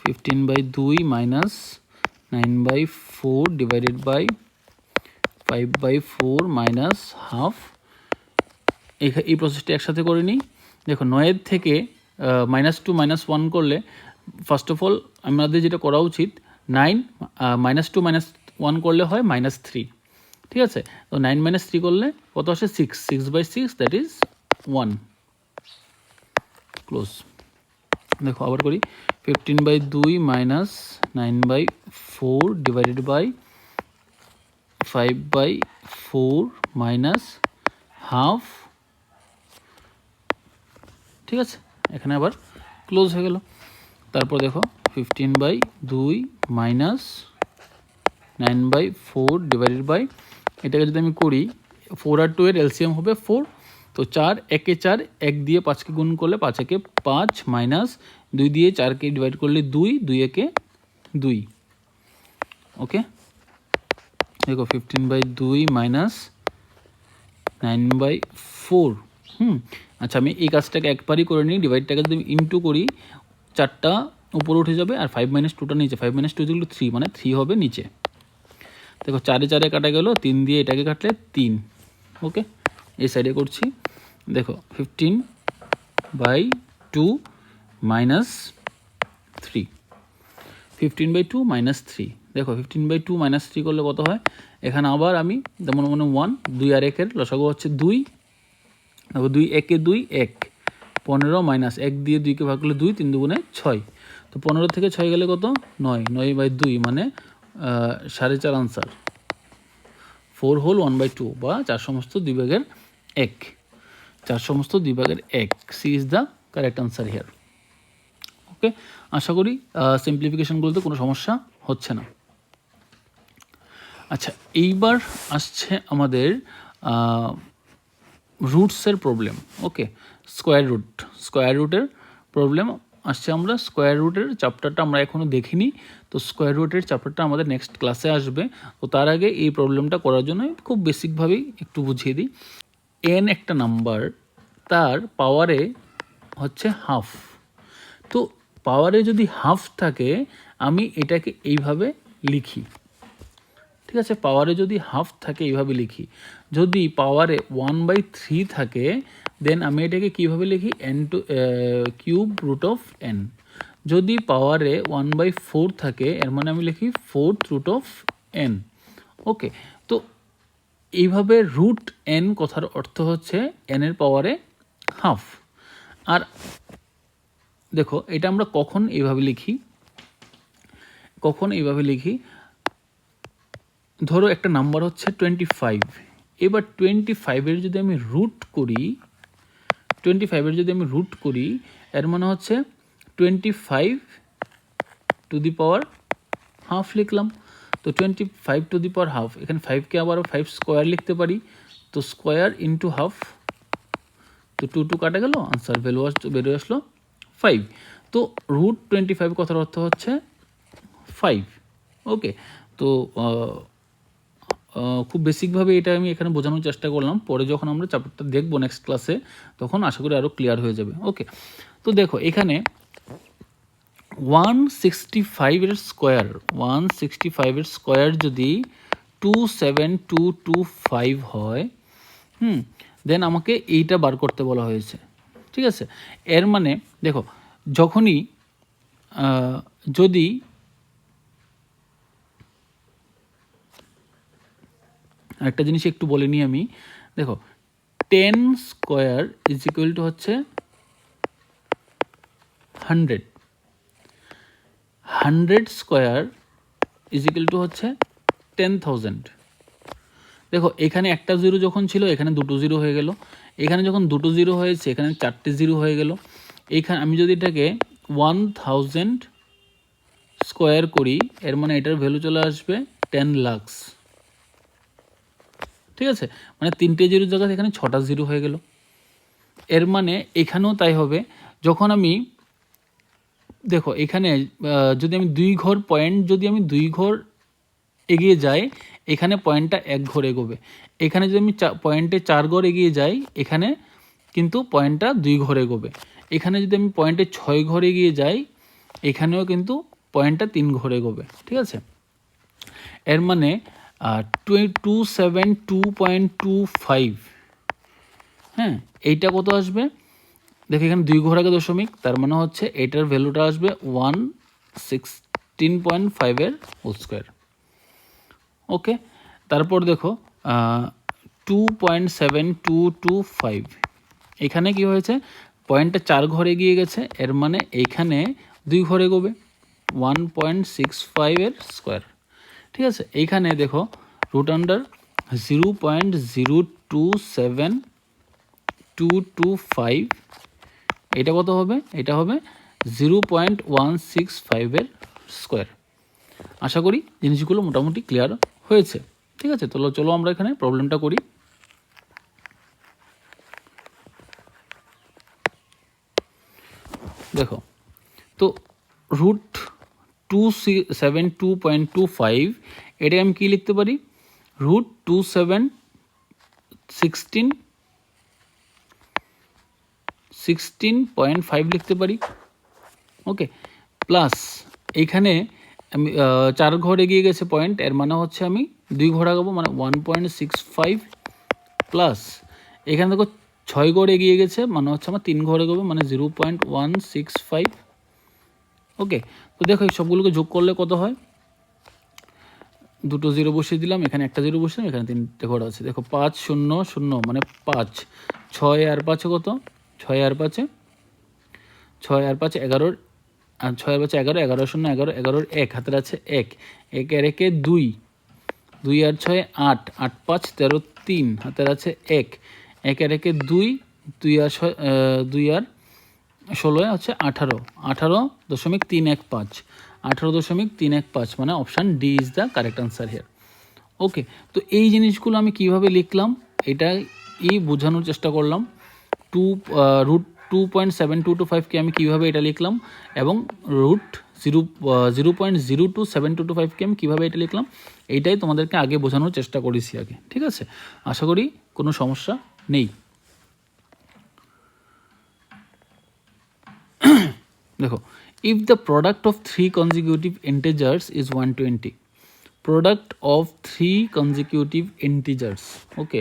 15/2 minus 9/4 divided by 5/4 minus half. এই প্রসেসটা একসাথে করে নিই। দেখো 9 থেকে -2 -1 করলে ফার্স্ট অফ অল আমাদের যেটা করা উচিত 9 -2 -1 করলে হয় -3, ঠিক আছে। তো 9 - 3 করলে কত আসে? 6, 6/6 দ্যাট ইজ 1 ক্লোজ। দেখো আবার করি 15/2 minus 9/4 divided by 5/4 minus half, ঠিক আছে। এখানে আবার ক্লোজ হয়ে গেল। তারপর দেখো 15/2 মাইনাস 9/4 ডিভাইডেড বাই, এটাকে যদি আমি করি 4 আর 2 এর এলসিএম হবে 4, তো 4 একে 4, 1 দিয়ে 5কে গুণ করলে 5 একে 5, মাইনাস 2 দিয়ে 4কে ডিভাইড করলে 2, 2 একে 2, ওকে। দেখো 15/2 মাইনাস 9/4। আচ্ছা আমি এই কাজটাকে একবারই করে নিই। ডিভাইডটাকে যদি আমি ইন্টু করি 4টা উপরে উঠে যাবে আর 5 - 2টা নিচে, 5 - 2 3, মানে 3 হবে নিচে। দেখো 4 4 কাটা গেল, 3 দিয়ে এটাকে কাটলে 3। ওকে, এই সাইডে করছি। দেখো 15/2 মাইনাস 3, 15/2 মাইনাস 3। দেখো 15/2 মাইনাস 3 করলে কত হয়? এখানে আবার আমি যেমন 1, 2 আর 1 এর লসাগু হচ্ছে 2। দেখো 2 1 2 1, 15 মাইনাস 1 দিয়ে 2কে ভাগ করলে 2, 3 দুগুণে 6। তো 15 থেকে 6 গেলে কত? 9, 9/2 মানে 4.5 আনসার। 4 হোল 1/2 বা 4 সমস্ত 2 ভাগের 1, 4 সমস্ত 2 ভাগের 1। C is the correct answer here. Okay, আশা করি সিম্পলিফিকেশনগুলোতে কোনো সমস্যা হচ্ছে না। আচ্ছা, এইবার আসছে আমাদের রুটসের প্রবলেম। ওকে, স্কোয়ার রুটের প্রবলেম আসছে। আমরা স্কোয়ার রুটের চ্যাপ্টারটা আমরা এখনও দেখিনি, তো স্কোয়ার রুটের চ্যাপ্টারটা আমাদের নেক্সট ক্লাসে আসবে। তো তার আগে এই প্রবলেমটা করার জন্য খুব বেসিকভাবেই একটু বুঝিয়ে দিই। এন একটা নাম্বার, তার পাওয়ারে হচ্ছে হাফ। তো পাওয়ারে যদি হাফ থাকে আমি এটাকে এইভাবে লিখি। ঠিক আছে, পাওয়ারে যদি হাফ থাকে এইভাবে লিখি। যদি পাওয়ারে 1/3 থাকে দেন আমি এটাকে কীভাবে লিখি? n to cube root of n। যদি পাওয়ারে 1/4 থাকে এর মানে আমি লিখি 4th রুট অফ n। ওকে, তো এইভাবে রুট n কথার অর্থ হচ্ছে n এর পাওয়ারে হাফ। আর দেখো এটা আমরা কখন এইভাবে লিখি? ধরো একটা নাম্বার হচ্ছে 25। এবার 25-এর যদি আমি রুট করি, এর মানে হচ্ছে 25 টু দি পাওয়ার হাফ লিখলাম। তো 25 টু দি পাওয়ার হাফ, এখানে 5কে আবার 5 স্কোয়ার লিখতে পারি। তো স্কোয়ার ইন্টু হাফ, তো 2 কাটা গেল, আনসার বেরিয়ে আসলো 5। তো রুট 25 কথার অর্থ হচ্ছে 5। ওকে, তো খুব বেসিকভাবে এটা আমি এখানে বোঝানোর চেষ্টা করলাম। পরে যখন আমরা চ্যাপ্টারটা দেখবো নেক্সট ক্লাসে তখন আশা করি আরও ক্লিয়ার হয়ে যাবে। ওকে, তো দেখো এখানে 165-এর স্কোয়ার যদি 27225 হয়, দেন আমাকে এইটা বার করতে বলা হয়েছে। ঠিক আছে, এর মানে দেখো যখনই যদি একটা জিনিস একটু বলে নিই আমি। দেখো 10 স্কোয়ার ইজ ইকুয়াল টু হচ্ছে 100, 100 স্কোয়ার ইজ ইকুয়াল টু হচ্ছে 10,000। দেখো এখানে একটা জিরো যখন ছিল এখানে দুটো জিরো হয়ে গেল, এখানে যখন দুটো জিরো হয়েছে এখানে 4টে জিরো হয়ে গেল। এইখানে আমি যদি এটাকে 1000 স্কোয়ার করি এর মানে এটার ভ্যালু চলে আসবে 10 লাখ। ঠিক আছে, মানে 3টে জিরোর জায়গায় এখানে 6টা জিরো হয়ে গেল। এর মানে এখানেও তাই হবে। যখন আমি দেখো এখানে যদি আমি 2 ঘর পয়েন্ট যদি আমি 2 ঘর এগিয়ে যাই এখানে পয়েন্টটা 1 ঘর এগোবে। এখানে যদি আমি পয়েন্টে 4 ঘর এগিয়ে যাই এখানে কিন্তু পয়েন্টটা 2 ঘর এগোবে। এখানে যদি আমি পয়েন্টে 6 ঘর এগিয়ে যাই এখানেও কিন্তু পয়েন্টটা 3 ঘর এগোবে। ঠিক আছে, এর মানে 272.25, হ্যাঁ, এইটা কত আসবে? দেখো এখানে 2 ঘর আগে দশমিক, তার মানে হচ্ছে এটার ভ্যালুটা আসবে 116.5-এর হোল স্কোয়ার। ওকে, তারপর দেখো 2.7225, এখানে কি হয়েছে? পয়েন্টটা 4 ঘর এগিয়ে গেছে, এর মানে এইখানে 2 ঘর এগোবে, 1.65-এর স্কোয়ার। ঠিক আছে, এইখানে দেখো রুট আন্ডার 0.027225, এটা কত হবে? এটা হবে 0.165-এর স্কোয়ার। আশা করি জিনিসগুলো মোটামুটি ক্লিয়ার হয়েছে। ঠিক আছে, তো চলো আমরা এখানে প্রবলেমটা করি। দেখো তো রুট 272.25 এটা আমি কী লিখতে পারি? রুট 16.5 লিখতে পারি। ওকে, প্লাস এইখানে আমি 4 ঘর এগিয়ে গেছে পয়েন্ট, এর মানে হচ্ছে আমি 2 ঘর আগাবো, মানে 1.65 প্লাস এখানে দেখো 6 ঘর এগিয়ে গেছে, মানে হচ্ছে আমার 3 ঘর এগোবে, মানে 0.165। ওকে, তো দেখো এই সবগুলোকে যোগ করলে কত হয়, দুটো জিরো বসিয়ে দিলাম, এখানে একটা জিরো বসিয়ে দিলাম, এখানে 3টে ঘর আছে। দেখো 5 0 0 মানে 5, 6 আর 5 কত, 6 আর 5 6 আর 5 11, আর 6 আর 5 11, 11 0 11, 11 1 হাতের আছে 1, 1 আর 1 2, 2 আর 6 8, 8 5 13, 3 হাতের আছে 1, 1 আর 1 2, 2 আর 2 আর 16 হচ্ছে 18, 18.315, 18.315, মানে option D is the correct answer here. Okay, তো এই জিনিসগুলো আমি কিভাবে লিখলাম এটাই বোঝানোর চেষ্টা করলাম। রুট 2.7225কে আমি কীভাবে এটা লিখলাম, এবং রুট 0.027225কে আমি কীভাবে এটা লিখলাম, এইটাই তোমাদেরকে আগে বোঝানোর চেষ্টা করেছি আগে। ঠিক আছে, আশা করি কোনো সমস্যা নেই। দেখো, if the product of 3 consecutive integers is 120, product of 3 consecutive integers, okay,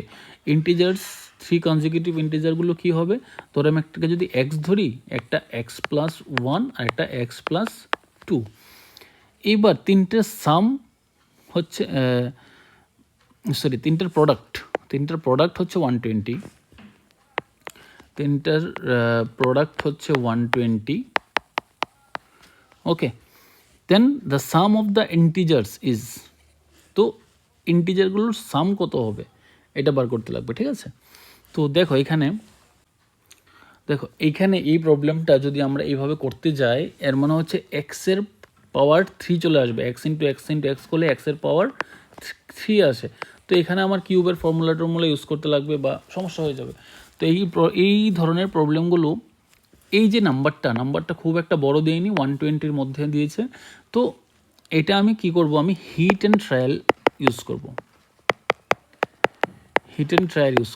integers 3 consecutive ইন্টিজারগুলো কী হবে, তোর আমি একটাকে যদি এক্স ধরি, একটা এক্স প্লাস 1 আর একটা এক্স প্লাস 2, এইবার তিনটের সাম হচ্ছে তিনটার প্রোডাক্ট হচ্ছে 120, তিনটার প্রোডাক্ট হচ্ছে 120। Okay, then the sum of the integers is, তো ইন্টিজারগুলোর সাম কত হবে এটা বার করতে লাগবে। ঠিক আছে, তো দেখো এইখানে এই প্রবলেমটা যদি আমরা এইভাবে করতে যাই, এর মানে হচ্ছে এক্সের পাওয়ার 3 চলে আসবে, এক্স ইন্টু এক্স করলে এক্সের পাওয়ার 3 আসে। তো এখানে আমার কিউবের ফর্মুলা ইউজ করতে লাগবে বা সমস্যা হয়ে যাবে। তো এই ধরনের প্রবলেমগুলো, এই যে নাম্বারটা খুব একটা বড় দেয়নি, 120-র মধ্যে দিয়েছে। তো এটা আমি কি করব, আমি হিট অ্যান্ড ট্রায়াল ইউজ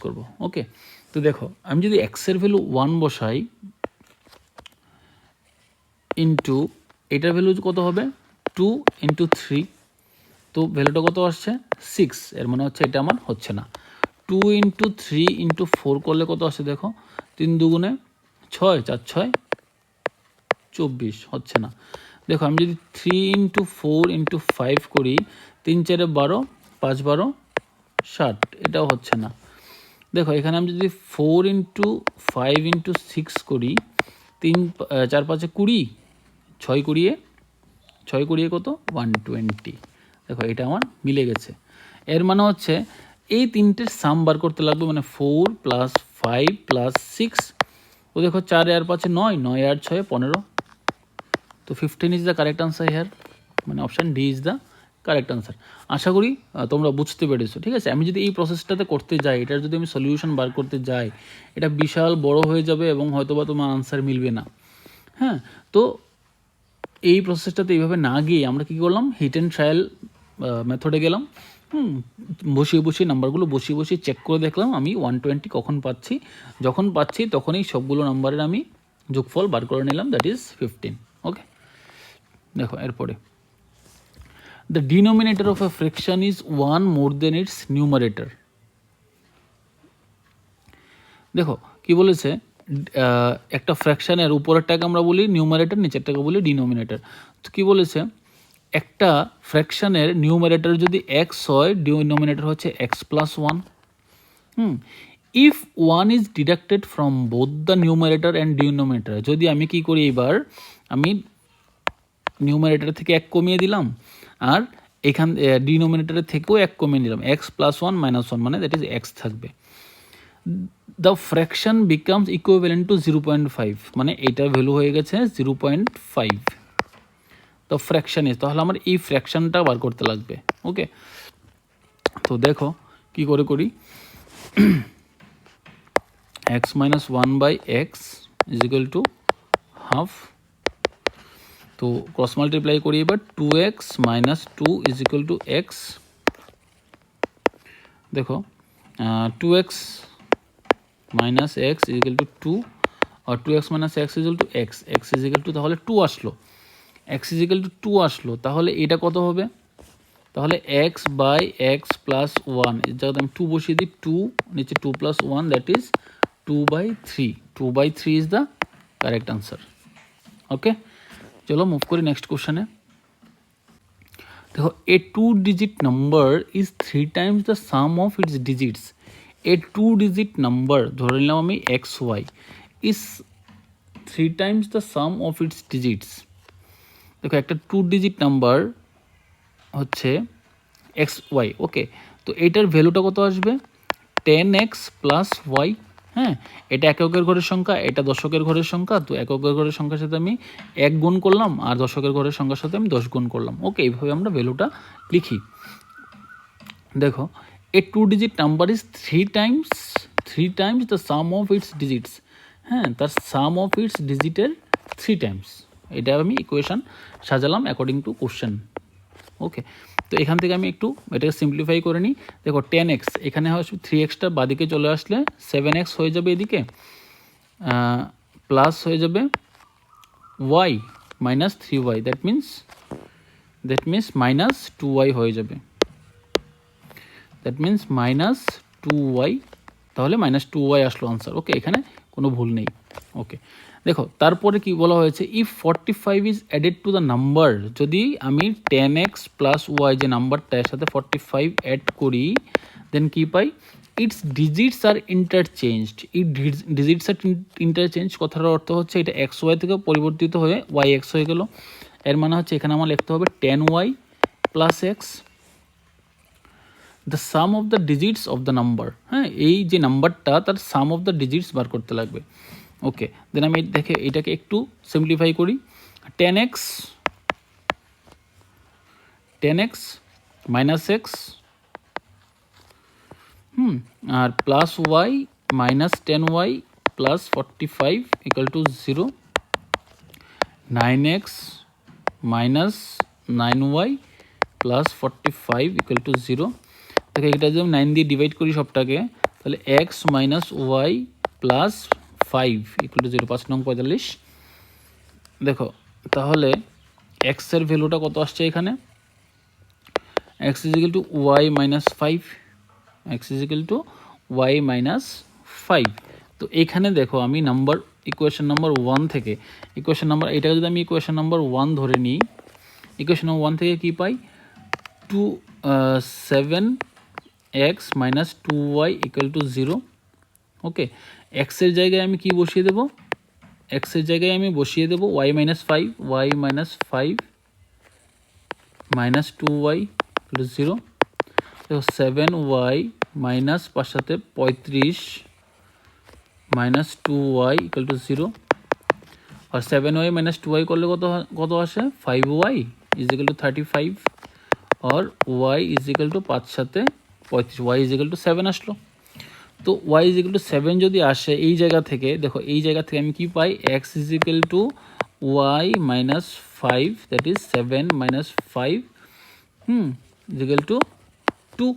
করব। ওকে, তো দেখো আমি যদি এক্সের ভ্যালু 1 বসাই ইন্টু এটার ভ্যালু কত হবে 2 ইন্টু 3, তো ভ্যালুটা কত আসছে 6, এর মানে হচ্ছে এটা আমার হচ্ছে না। 2 ইন্টু 3 ইন্টু 4 করলে কত আসে, দেখো 3 দুগুণে 6, 4 6 24, হচ্ছে না। দেখো আমি যদি 3 ইন্টু 4 ইন্টু 5 করি, 3 4 12, 5 12 60, এটাও হচ্ছে না। দেখো এখানে আমি যদি 4 ইন্টু 5 ইন্টু 6 করি, 3 4 5 20, 6 কুড়িয়ে কত 120। দেখো এটা আমার মিলে গেছে। এর মানে হচ্ছে এই তিনটের সাম বার করতে লাগবে, মানে 4 প্লাস 5 প্লাস 6, ও দেখো 4 আর 5 9, 9 আর 6 15, তো 15 is the correct answer here, মানে option D is the correct answer. আশা করি তোমরা বুঝতে পেরেছো। ঠিক আছে, আমি যদি এই প্রসেসটাতে করতে যাই, এটার যদি আমি সলিউশন বার করতে যাই, এটা বিশাল বড় হয়ে যাবে এবং হয়তোবা তোমার আনসার মিলবে না। হ্যাঁ, তো এই প্রসেসটাতে এইভাবে না গিয়ে আমরা কী করলাম, হিট অ্যান্ড ট্রায়াল মেথডে গেলাম। বসিয়ে নাম্বারগুলো বসিয়ে চেক করে দেখলাম আমি 120 কখন পাচ্ছি। যখন পাচ্ছি তখনই সবগুলো নাম্বারের আমি যোগফল বার করে নিলাম, দ্যাট ইজ 15। ওকে, দেখো এরপরে the denominator of a fraction is 1 more than its numerator. দেখো কি বলেছে, একটা ফ্র্যাকশানের উপরেরটাকে আমরা বলি নিউমারেটর, নিচেরটাকে বলি ডিনোমিনেটর। তো কী বলেছে, একটা ফ্র্যাকশানের নিউমারেটর যদি এক্স হয়, ডিনোমিনেটর হচ্ছে x plus 1। If 1 is deducted from both the numerator and denominator, যদি আমি কি করি, এবার আমি নিউমারেটর থেকে 1 কমিয়ে দিলাম, আর এখান ডিনোমিনেটরের থেকেও 1 কমিয়ে নিলাম, এক্স প্লাস 1 মাইনাস 1, মানে দ্যাট ইজ এক্স থাকবে। The fraction becomes equivalent to 0.5, মানে এইটার ভ্যালু হয়ে গেছে 0.5। তো ফ্র্যাকশন ইজ, তাহলে আমার এই ফ্র্যাকশনটা বার করতে লাগবে। ওকে, তো দেখো কি করে করি, x minus 1 by x is equal to half, তো ক্রস মাল্টিপ্লাই করি এবার, 2x minus 2 is equal to x. দেখো 2x minus x is equal to 2, আর 2x minus x is equal to x, x is equal to তাহলে 2 আসলো। এক্স ইজিক্যাল টু 2 আসলো, তাহলে এটা কত হবে? তাহলে এক্স বাই এক্স প্লাস 1 এর জায়গাতে আমি 2 বসিয়ে দিই, 2 নিচে 2 plus 1 that is 2/3। 2/3 is the correct answer. Okay, চলো মুভ করি নেক্সট কোশ্চেনে। দেখো, a 2 digit number is 3 times the sum of its digits. A 2 digit number ধরে নিলাম আমি X Y is 3 times the sum of its digits. দেখো, একটা 2 ডিজিট নাম্বার হচ্ছে এক্স ওয়াই। ওকে, তো এটার ভ্যালুটা কত আসবে? 10x plus Y. হ্যাঁ, এটা এককের ঘরের সংখ্যা, এটা দশকের ঘরের সংখ্যা। তো এককের ঘরের সংখ্যার সাথে আমি 1 গুণ করলাম, আর দশকের ঘরের সংখ্যার সাথে আমি 10 গুণ করলাম। ওকে, এইভাবে আমরা ভ্যালুটা লিখি। দেখো, a 2 digit number is 3 times the sum of its digits. হ্যাঁ, তার সাম অফ ইটস ডিজিটের 3 টাইমস। এটা আমি ইকুয়েশন সাজালাম অ্যাকর্ডিং টু কোশ্চেন। ওকে, তো এখান থেকে আমি একটু এটাকে সিম্পলিফাই করে নিই। দেখো, 10x এখানে হয় 3xটা বাদিকে চলে আসলে 7x হয়ে যাবে, এদিকে প্লাস হয়ে যাবে y minus 3y, that means minus 2y হয়ে যাবে। দ্যাট মিনস মাইনাস 2y, তাহলে মাইনাস 2y আসলো আনসার। ওকে, এখানে কোনো ভুল নেই। ওকে, দেখো তারপরে কি বলা হয়েছে, if 45 is added to the number, যদি আমি 10x প্লাস ওয়াই যে নাম্বারটা এর সাথে 45 অ্যাড করি, দেন কি পাই? ইটস ডিজিটস আর ইন্টারচেঞ্জড। এই ডিজিটস আর ইন্টারচেঞ্জ কথার অর্থ হচ্ছে এটা এক্স ওয়াই থেকে পরিবর্তিত হয়ে ওয়াই এক্স হয়ে গেল। এর মানে হচ্ছে এখানে আমার লিখতে হবে 10y plus x the sum of the digits of the number. হ্যাঁ, এই যে নাম্বারটা তার সাম অফ দ্য ডিজিটস বার করতে লাগবে। ওকে, দেন আমি দেখে এটাকে একটু সিম্পলিফাই করি। 10x মাইনাস এক্স আর plus y minus 10y plus 45 equal to 0, 9x minus 9y plus 45 equal to 0। দেখো, এটা যদি 9 দিয়ে ডিভাইড করি সবটাকে, তাহলে x minus y plus 5 equal to 0, 5 নং 45। দেখো, তাহলে x এর ভ্যালুটা কত আসছে এখানে? x is equal to y minus 5, x is equal to y minus 5। তো এখানে দেখো, আমি ইকুয়েশন নাম্বার 1 থেকে এটাকে যদি আমি ইকুয়েশন নাম্বার 1 ধরে নিই, ইকুয়েশন নাম্বার 1 থেকে কি পাই? 7x minus 2y equal to 0। ওকে, এক্সের জায়গায় আমি কি বসিয়ে দেবো? এক্সের জায়গায় আমি বসিয়ে দেবো y minus 5, y minus 5 minus 2y equal to 0। দেখো, 7y মাইনাস 5 সাথে 35 মাইনাস 2y ইকুয়াল টু 0। আর 7y মাইনাস 2y করলে কত আসে? 5y ইজ ইকুয়াল টু 35 और y ইজ ইকুয়াল টু 5 সাথে 35, y ইজ ইকুয়াল টু 7 আসলো। তো y ইজ ইকুয়াল টু 7 যদি আসে এই জায়গা থেকে, দেখো এই জায়গা থেকে আমি কি পাই? x is equal two y minus 5, that is 7 minus 5 is equal to 2।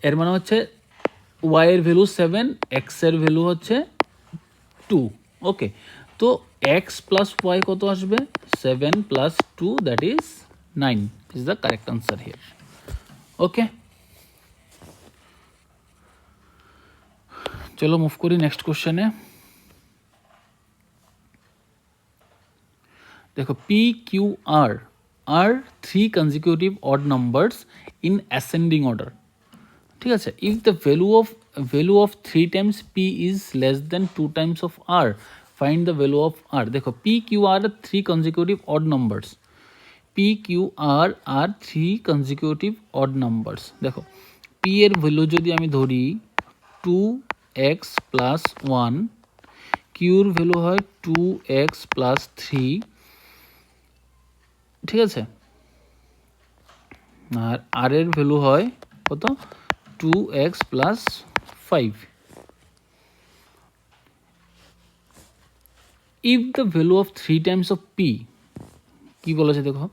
এর মানে হচ্ছে y এর ভ্যালু 7, x এর ভ্যালু হচ্ছে 2। ওকে, তো x প্লাস y কত আসবে? 7 plus 2 that is 9 is the correct answer here. Okay, चलो मूव करी नेक्स्ट क्वेश्चन है। देखो, P Q R are 3 consecutive odd numbers in ascending order. ठीक है, if the value of 3 times P is less than 2 times of R, find the value of R. देखो, P Q R are 3 consecutive odd numbers. P Q R are 3 consecutive odd numbers. দেখো, P এর ভ্যালু যদি আমি ধরি 2x প্লাস 1, Q এর ভ্যালু হয় 2x প্লাস 3, ঠিক আছে, আর R এর ভ্যালু হয় কত? 2x plus 5। If the value of 3 times of P, কি বলেছে দেখো,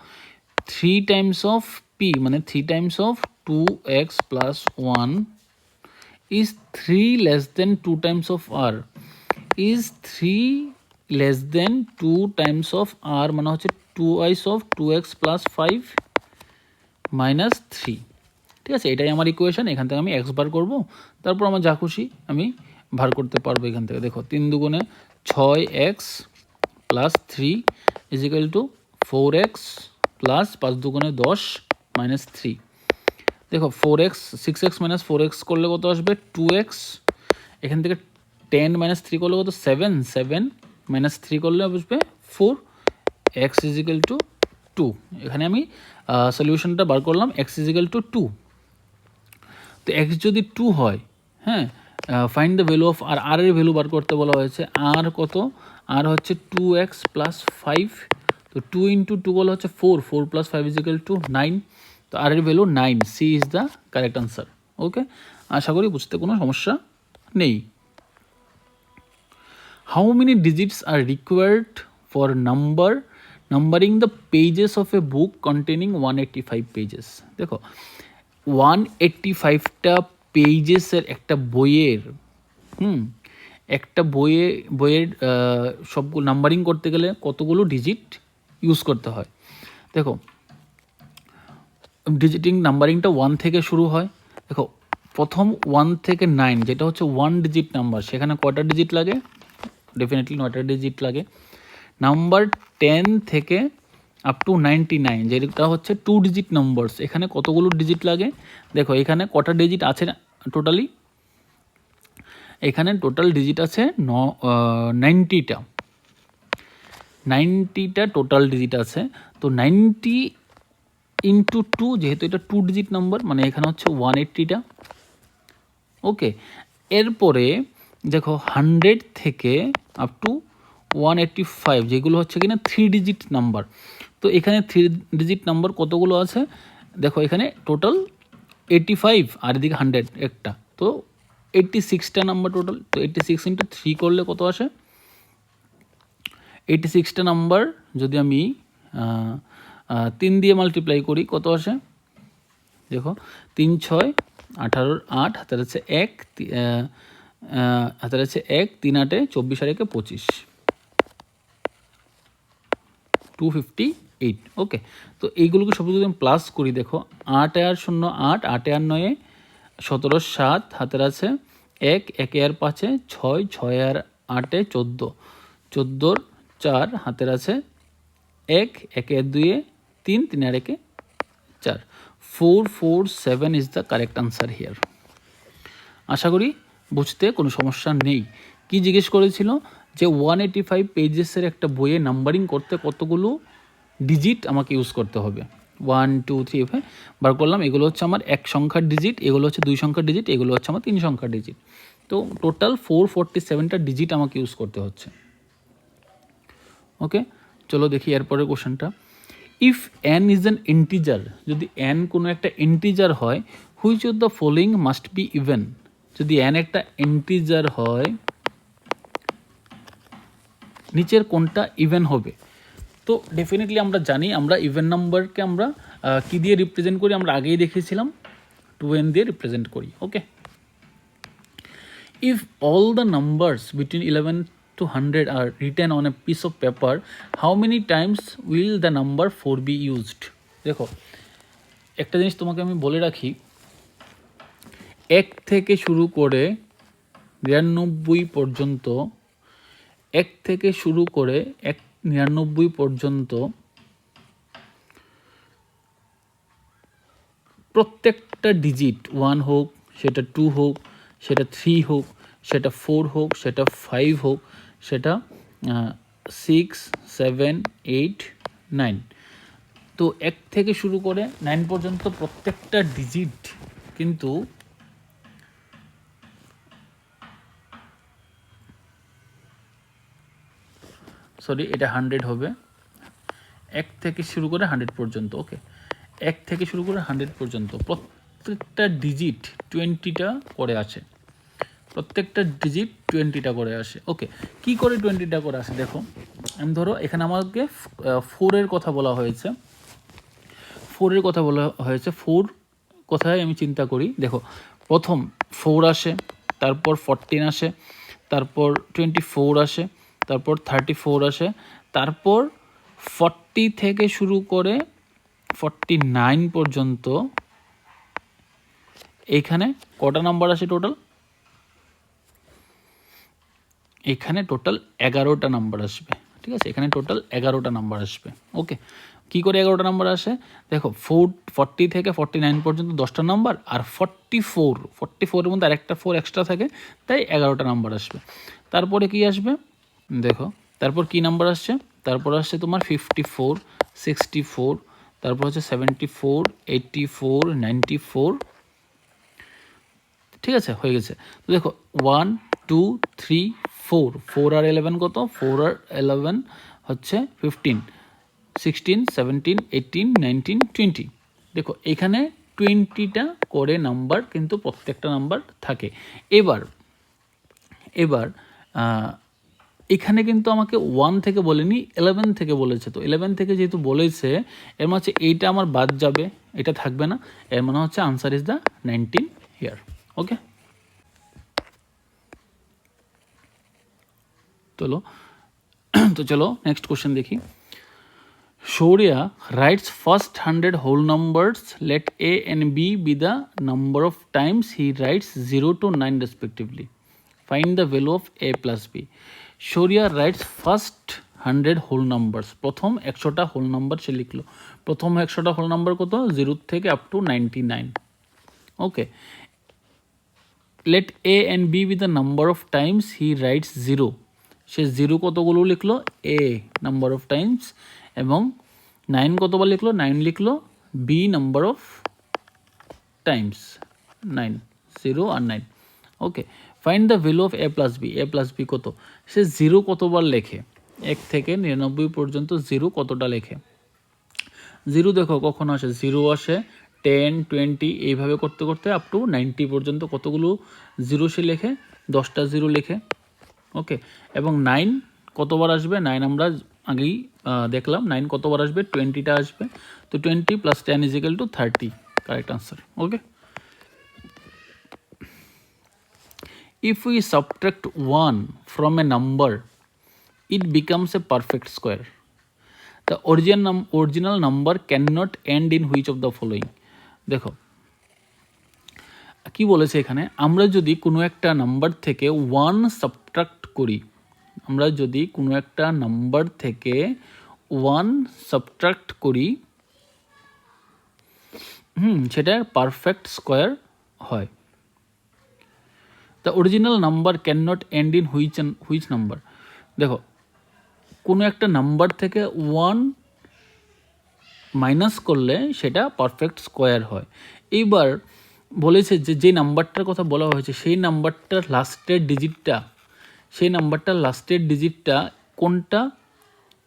3 টাইমস অফ পি মানে 3 times of 2x plus 1 is 3 less than 2 times of R, is 3 less than 2 times of R মানে হচ্ছে 2i of 2x plus 5 minus 3। ঠিক আছে, এটাই আমার ইকুয়েশন। এখান থেকে আমি এক্স বার করবো, তারপর আমার যা খুশি আমি ভার করতে পারবো এখান থেকে। দেখো 3 দুগুণে 6x plus 3 is equal two 4x plus 5 দুগুণে 10 মাইনাস 3। দেখো 4x 6x মাইনাস 4x করলে কত আসবে 2x, এখান থেকে 10 মাইনাস 3 করলে কত 7, 7 মাইনাস 3 করলে আসবে 4, x ইজিক্যাল টু 2। এখানে আমি সলিউশনটা বার করলাম x ইজিক্যাল টু 2। তো x যদি 2 হয়, হ্যাঁ, ফাইন্ড দ্য ভ্যালু অফ আর, আর এর ভ্যালু বার করতে বলা হয়েছে। আর কত, আর হচ্ছে 2x প্লাস 5, তো 2 ইন্টু 2 বলা হচ্ছে 4, 4 প্লাস 5 ইজিক্যাল টু 9, তো আর এর value 9, C is the correct answer. Okay, আশা করি বুঝতে কোনো সমস্যা নেই। How many digits are required for numbering the pages of a book containing 185 pages. দেখো 185টা পেজেসের একটা বইয়ের, একটা বইয়ের সবগুলো নাম্বারিং করতে গেলে কতগুলো ডিজিট ইউজ করতে হয়। দেখো ডিজিটিং নাম্বারিংটা 1 থেকে শুরু হয়। দেখো প্রথম 1 থেকে 9 যেটা হচ্ছে 1 ডিজিট নাম্বার, সেখানে কয়টা ডিজিট লাগে, ডেফিনেটলি 9টা ডিজিট লাগে। নাম্বার 10 থেকে আপ টু 99 যেটা হচ্ছে 2 ডিজিট নাম্বারস, এখানে কতগুলো ডিজিট লাগে। দেখো এখানে কটা ডিজিট আছে টোটালি, এখানে টোটাল ডিজিট আছে 90টা টোটাল ডিজিট আছে। তো 90 ইন্টু 2, যেহেতু এটা 2 ডিজিট নাম্বার মানে এখানে হচ্ছে 180টা। ওকে, এরপরে দেখো 100 থেকে আপ টু 185 যেগুলো হচ্ছে কিনা 3 ডিজিট নাম্বার, তো এখানে 3 ডিজিট নাম্বার কতগুলো আছে, দেখো এখানে টোটাল 85 আর এদিকে 100 একটা, তো 86টা নাম্বার টোটাল। তো 86 ইন্টু 3 করলে কত আসে, 86টা নাম্বার যদি আমি 3 দিয়ে মাল্টিপ্লাই করি কত আসে, দেখো 3 6 18 8 হাতের আছে 1, হাতের আছে 1, 3 8 24 আর 1 25, 258। ওকে, তো এইগুলোকে সব যদি আমি প্লাস করি, দেখো 8 আর 0 8, 8 আর 9 17, 7 হাতের আছে 1, 1 আর 5 6, 6 আর 8 14, 14 4 হাতের আছে 1, 1 আর 2 3, 3 আর 1 4, 447 is the correct answer here. আশা করি বুঝতে কোনো সমস্যা নেই। কি জিজ্ঞেস করেছিল যে 185 পেজেসের একটা বইয়ে নাম্বারিং করতে কতগুলো ডিজিট আমাকে ইউজ করতে হবে। 1 2 3 বার করলাম, এগুলো হচ্ছে আমার 1 সংখ্যার ডিজিট, এগুলো হচ্ছে 2 সংখ্যার ডিজিট, এগুলো হচ্ছে আমার 3 সংখ্যার ডিজিট। তো টোটাল 447টা ডিজিট আমাকে ইউজ করতে হচ্ছে। ওকে, চলো দেখি এরপরের কোশ্চেনটা। If n is an integer, যদি n কোনো একটা ইন্টিজার হয়, which of the following must be even. যদি n একটা ইন্টিজার হয়, নিচের কোনটা ইভেন হবে। তো ডেফিনেটলি আমরা জানি আমরা ইভেন নাম্বারকে আমরা কি দিয়ে রিপ্রেজেন্ট করি, আমরা আগেই দেখিয়েছিলাম 2n দিয়ে রিপ্রেজেন্ট করি। Okay, if all the numbers between 11 to 100 are written on a piece of paper, how many times will the number 4 be used? দেখো একটা জিনিস তোমাকে আমি বলে রাখি, 1 থেকে শুরু করে 99 পর্যন্ত, 1 থেকে শুরু করে 99 পর্যন্ত প্রত্যেকটা ডিজিট 1 হোক, সেটা 2 হোক, সেটা 3 হোক, সেটা 4 হোক, সেটা 5 হোক, সেটা 6 7 8 9, তো 1 থেকে শুরু করে 9 পর্যন্ত প্রত্যেকটা ডিজিট কিন্তু সরি এটা 100 হবে, 1 থেকে শুরু করে 100 পর্যন্ত। ওকে, 1 থেকে শুরু করে 100 পর্যন্ত প্রত্যেকটা ডিজিট 20টা করে আসে, প্রত্যেকটা ডিজিট 20টা করে আসে। ওকে, কি করে 20টা করে আসে, দেখো আমি ধরো এখানে আমাকে 4-এর কথা বলা হয়েছে, 4-এর কথা বলা হয়েছে, 4 কথায় আমি চিন্তা করি। দেখো প্রথম 4 আসে, তারপর 14 আসে, তারপর 24 আসে, তারপর 34 আসে, তারপর 40 থেকে শুরু করে 49 পর্যন্ত এইখানে কটা নাম্বার আসে টোটাল? এখানে টোটাল 11টা নাম্বার আসবে, ঠিক আছে? এখানে টোটাল 11টা নাম্বার আসবে। ওকে, কী করে 11টা নাম্বার আসে? দেখো 40 থেকে 49 পর্যন্ত 10টা নাম্বার, আর 44-এর মধ্যে আরেকটা 4 এক্সট্রা থাকে, তাই 11টা নাম্বার আসবে। তারপরে কি আসবে দেখো, তারপর কি নাম্বার আসছে? তারপর আসছে তোমার 54, 64, তারপর হচ্ছে 74, 84, 94, ঠিক আছে? হয়ে গেছে। তো দেখো 1 2 3 4, 4 আর 11 কত? 4 আর 11 হচ্ছে 15, 16, 17, 18, 19, 20। দেখো এখানে 20টা করে নাম্বার কিন্তু প্রত্যেকটা নাম্বার থাকে। এবার এখানে কিন্তু আমাকে 1 থেকে বলেনি, 11 থেকে বলেছে। তো 11 থেকে যেহেতু বলেছে, এর মানে হচ্ছে এইটা আমার বাদ যাবে, এটা থাকবে না। এর মানে হচ্ছে answer is the 19 here. Okay, তো চলো নেক্সট কোশ্চেন দেখি। Shaurya writes first 100 whole numbers. Let A and B be the number of times he writes 0 to 9 respectively. Find the value of A plus B. Shaurya writes first 100 whole numbers. প্রথম 100টা হোল নাম্বার সে লিখলো। প্রথম 100টা হোল নাম্বার কত? 0 থেকে up to 99। Okay, let A and B be the number of times he writes 0. সে 0 কতগুলো লিখলো? A number of times. এবং 9 কতবার লিখলো? 9 লিখলো। B নাম্বার অফ টাইমস, 9, 0 আর 9। Okay, find the value of A plus B. A plus B কত? সে 0 কতবার লেখে? 1 থেকে 99 পর্যন্ত 0 কতটা লেখে? 0 দেখো কখন আসে? 0 আসে 10, 20 এইভাবে করতে করতে আপ টু 90 পর্যন্ত কতগুলো 0 সে লেখে? 10টা 0 লেখে। ওকে, এবং 9 কতবার আসবে? 9 আমরা আগেই দেখলাম। 9 কতবার আসবে? 20টা আসবে। তো 20 + 10 = 30, correct answer. Okay, if we subtract 1 from a number, it becomes a perfect square. The original number cannot end in which of the following? দেখো কি বলেছে এখানে, আমরা যদি কোনো একটা নাম্বার থেকে 1 সাবট্রাক্ট করি, আমরা যদি কোনো একটা নাম্বার থেকে 1 সাবট্রাক্ট করি, সেটা পারফেক্ট স্কোয়ার হয়। The original number can not end in which number? দেখো কোনো একটা নাম্বার থেকে 1 মাইনাস করলে সেটা পারফেক্ট স্কোয়ার হয়। এইবার বলেছে যে নাম্বারটার কথা বলা হয়েছে সেই নাম্বারটার লাস্টের ডিজিটটা কোনটা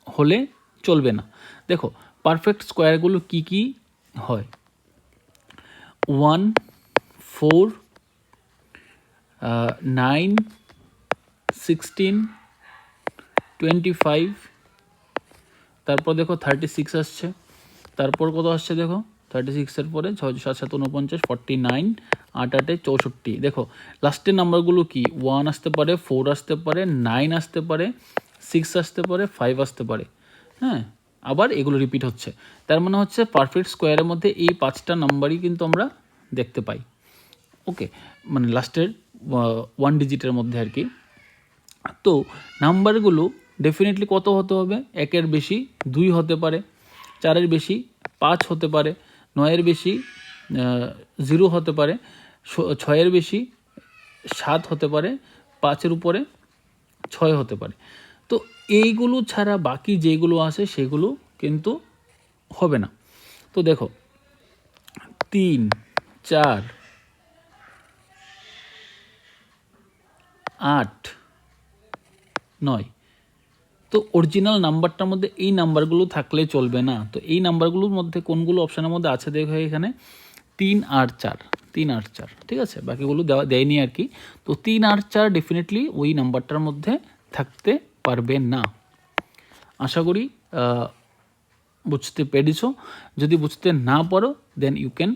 হলে চলবে না। দেখো পারফেক্ট স্কোয়ারগুলো কি কি হয়? 1, 4, 9, 16, 25, তারপর দেখো 36 আসছে, তারপর কত আসছে দেখো 36-এর পরে 6 7 7 49, 49, 8 8 64। দেখো লাস্টের নাম্বারগুলো কি? 1 আসতে পারে, 4 আসতে পারে, 9 আসতে পারে, 6 আসতে পারে, 5 আসতে পারে। হ্যাঁ, আবার এগুলো রিপিট হচ্ছে। তার মানে হচ্ছে পারফেক্ট স্কোয়ারের মধ্যে এই 5টা নাম্বারই কিন্তু আমরা দেখতে পাই। ওকে, মানে লাস্টের 1 ডিজিটের মধ্যে আর কি। তো নাম্বারগুলো ডেফিনেটলি কত হতে হবে? 1-এর বেশি 2 হতে পারে, 4-এর বেশি 5 হতে পারে, 9-এর বেশি 0 হতে পারে, 6-এর বেশি 7 হতে পারে, 5-এর উপরে 6 হতে পারে। তো এইগুলো ছাড়া বাকি যেগুলো আছে সেগুলো কিন্তু হবে না। তো দেখো 3, 4, 8, 9, তো অরিজিনাল নাম্বারটার মধ্যে এই নাম্বারগুলো থাকলে চলবে না। তো এই নাম্বারগুলোর মধ্যে কোনগুলো অপশানের মধ্যে আছে দেখো এখানে 3 আর 4, 3 আর 4, ঠিক আছে? বাকিগুলো দেয়নি আর কি। তো 3 আর 4 ডেফিনেটলি ওই নাম্বারটার মধ্যে থাকতে পারবে না। আশা করি বুঝতে পেরেছো। যদি বুঝতে না পারো then you can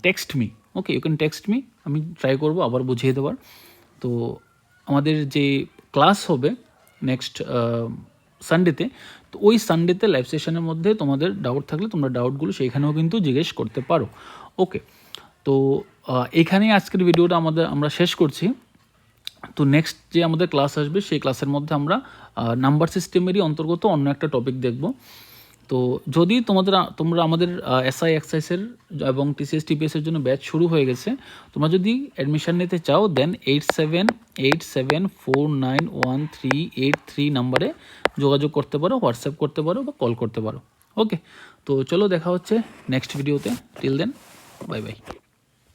text me. Okay, you can text me, আমি ট্রাই করবো আবার বুঝিয়ে দেওয়ার। তো আমাদের যে ক্লাস হবে নেক্সট সানডেতে। তো ওই সানডেতে লাইভ সেশনের মধ্যে তোমাদের ডাউট থাকলে তোমরা ডাউটগুলো সেইখানেও কিন্তু জিজ্ঞেস করতে পারো। ওকে, তো এখানেই আজকের ভিডিওটা আমরা শেষ করছি। তো নেক্সট যে আমাদের ক্লাস আসবে সেই ক্লাসের মধ্যে আমরা নাম্বার সিস্টেমেরই অন্তর্গত অন্য একটা টপিক দেখব। তো যদি তোমরা আমাদের এসআই এক্সাইসের এবং টিসিএস টিপিএসের জন্য ব্যাচ শুরু হয়ে গেছে, তোমরা যদি অ্যাডমিশন নিতে চাও দেন 8787491383 নাম্বারে যোগাযোগ করতে পারো, হোয়াটসঅ্যাপ করতে পারো বা কল করতে পারো। ওকে, তো চলো দেখা হচ্ছে নেক্সট ভিডিওতে। Till then, bye by.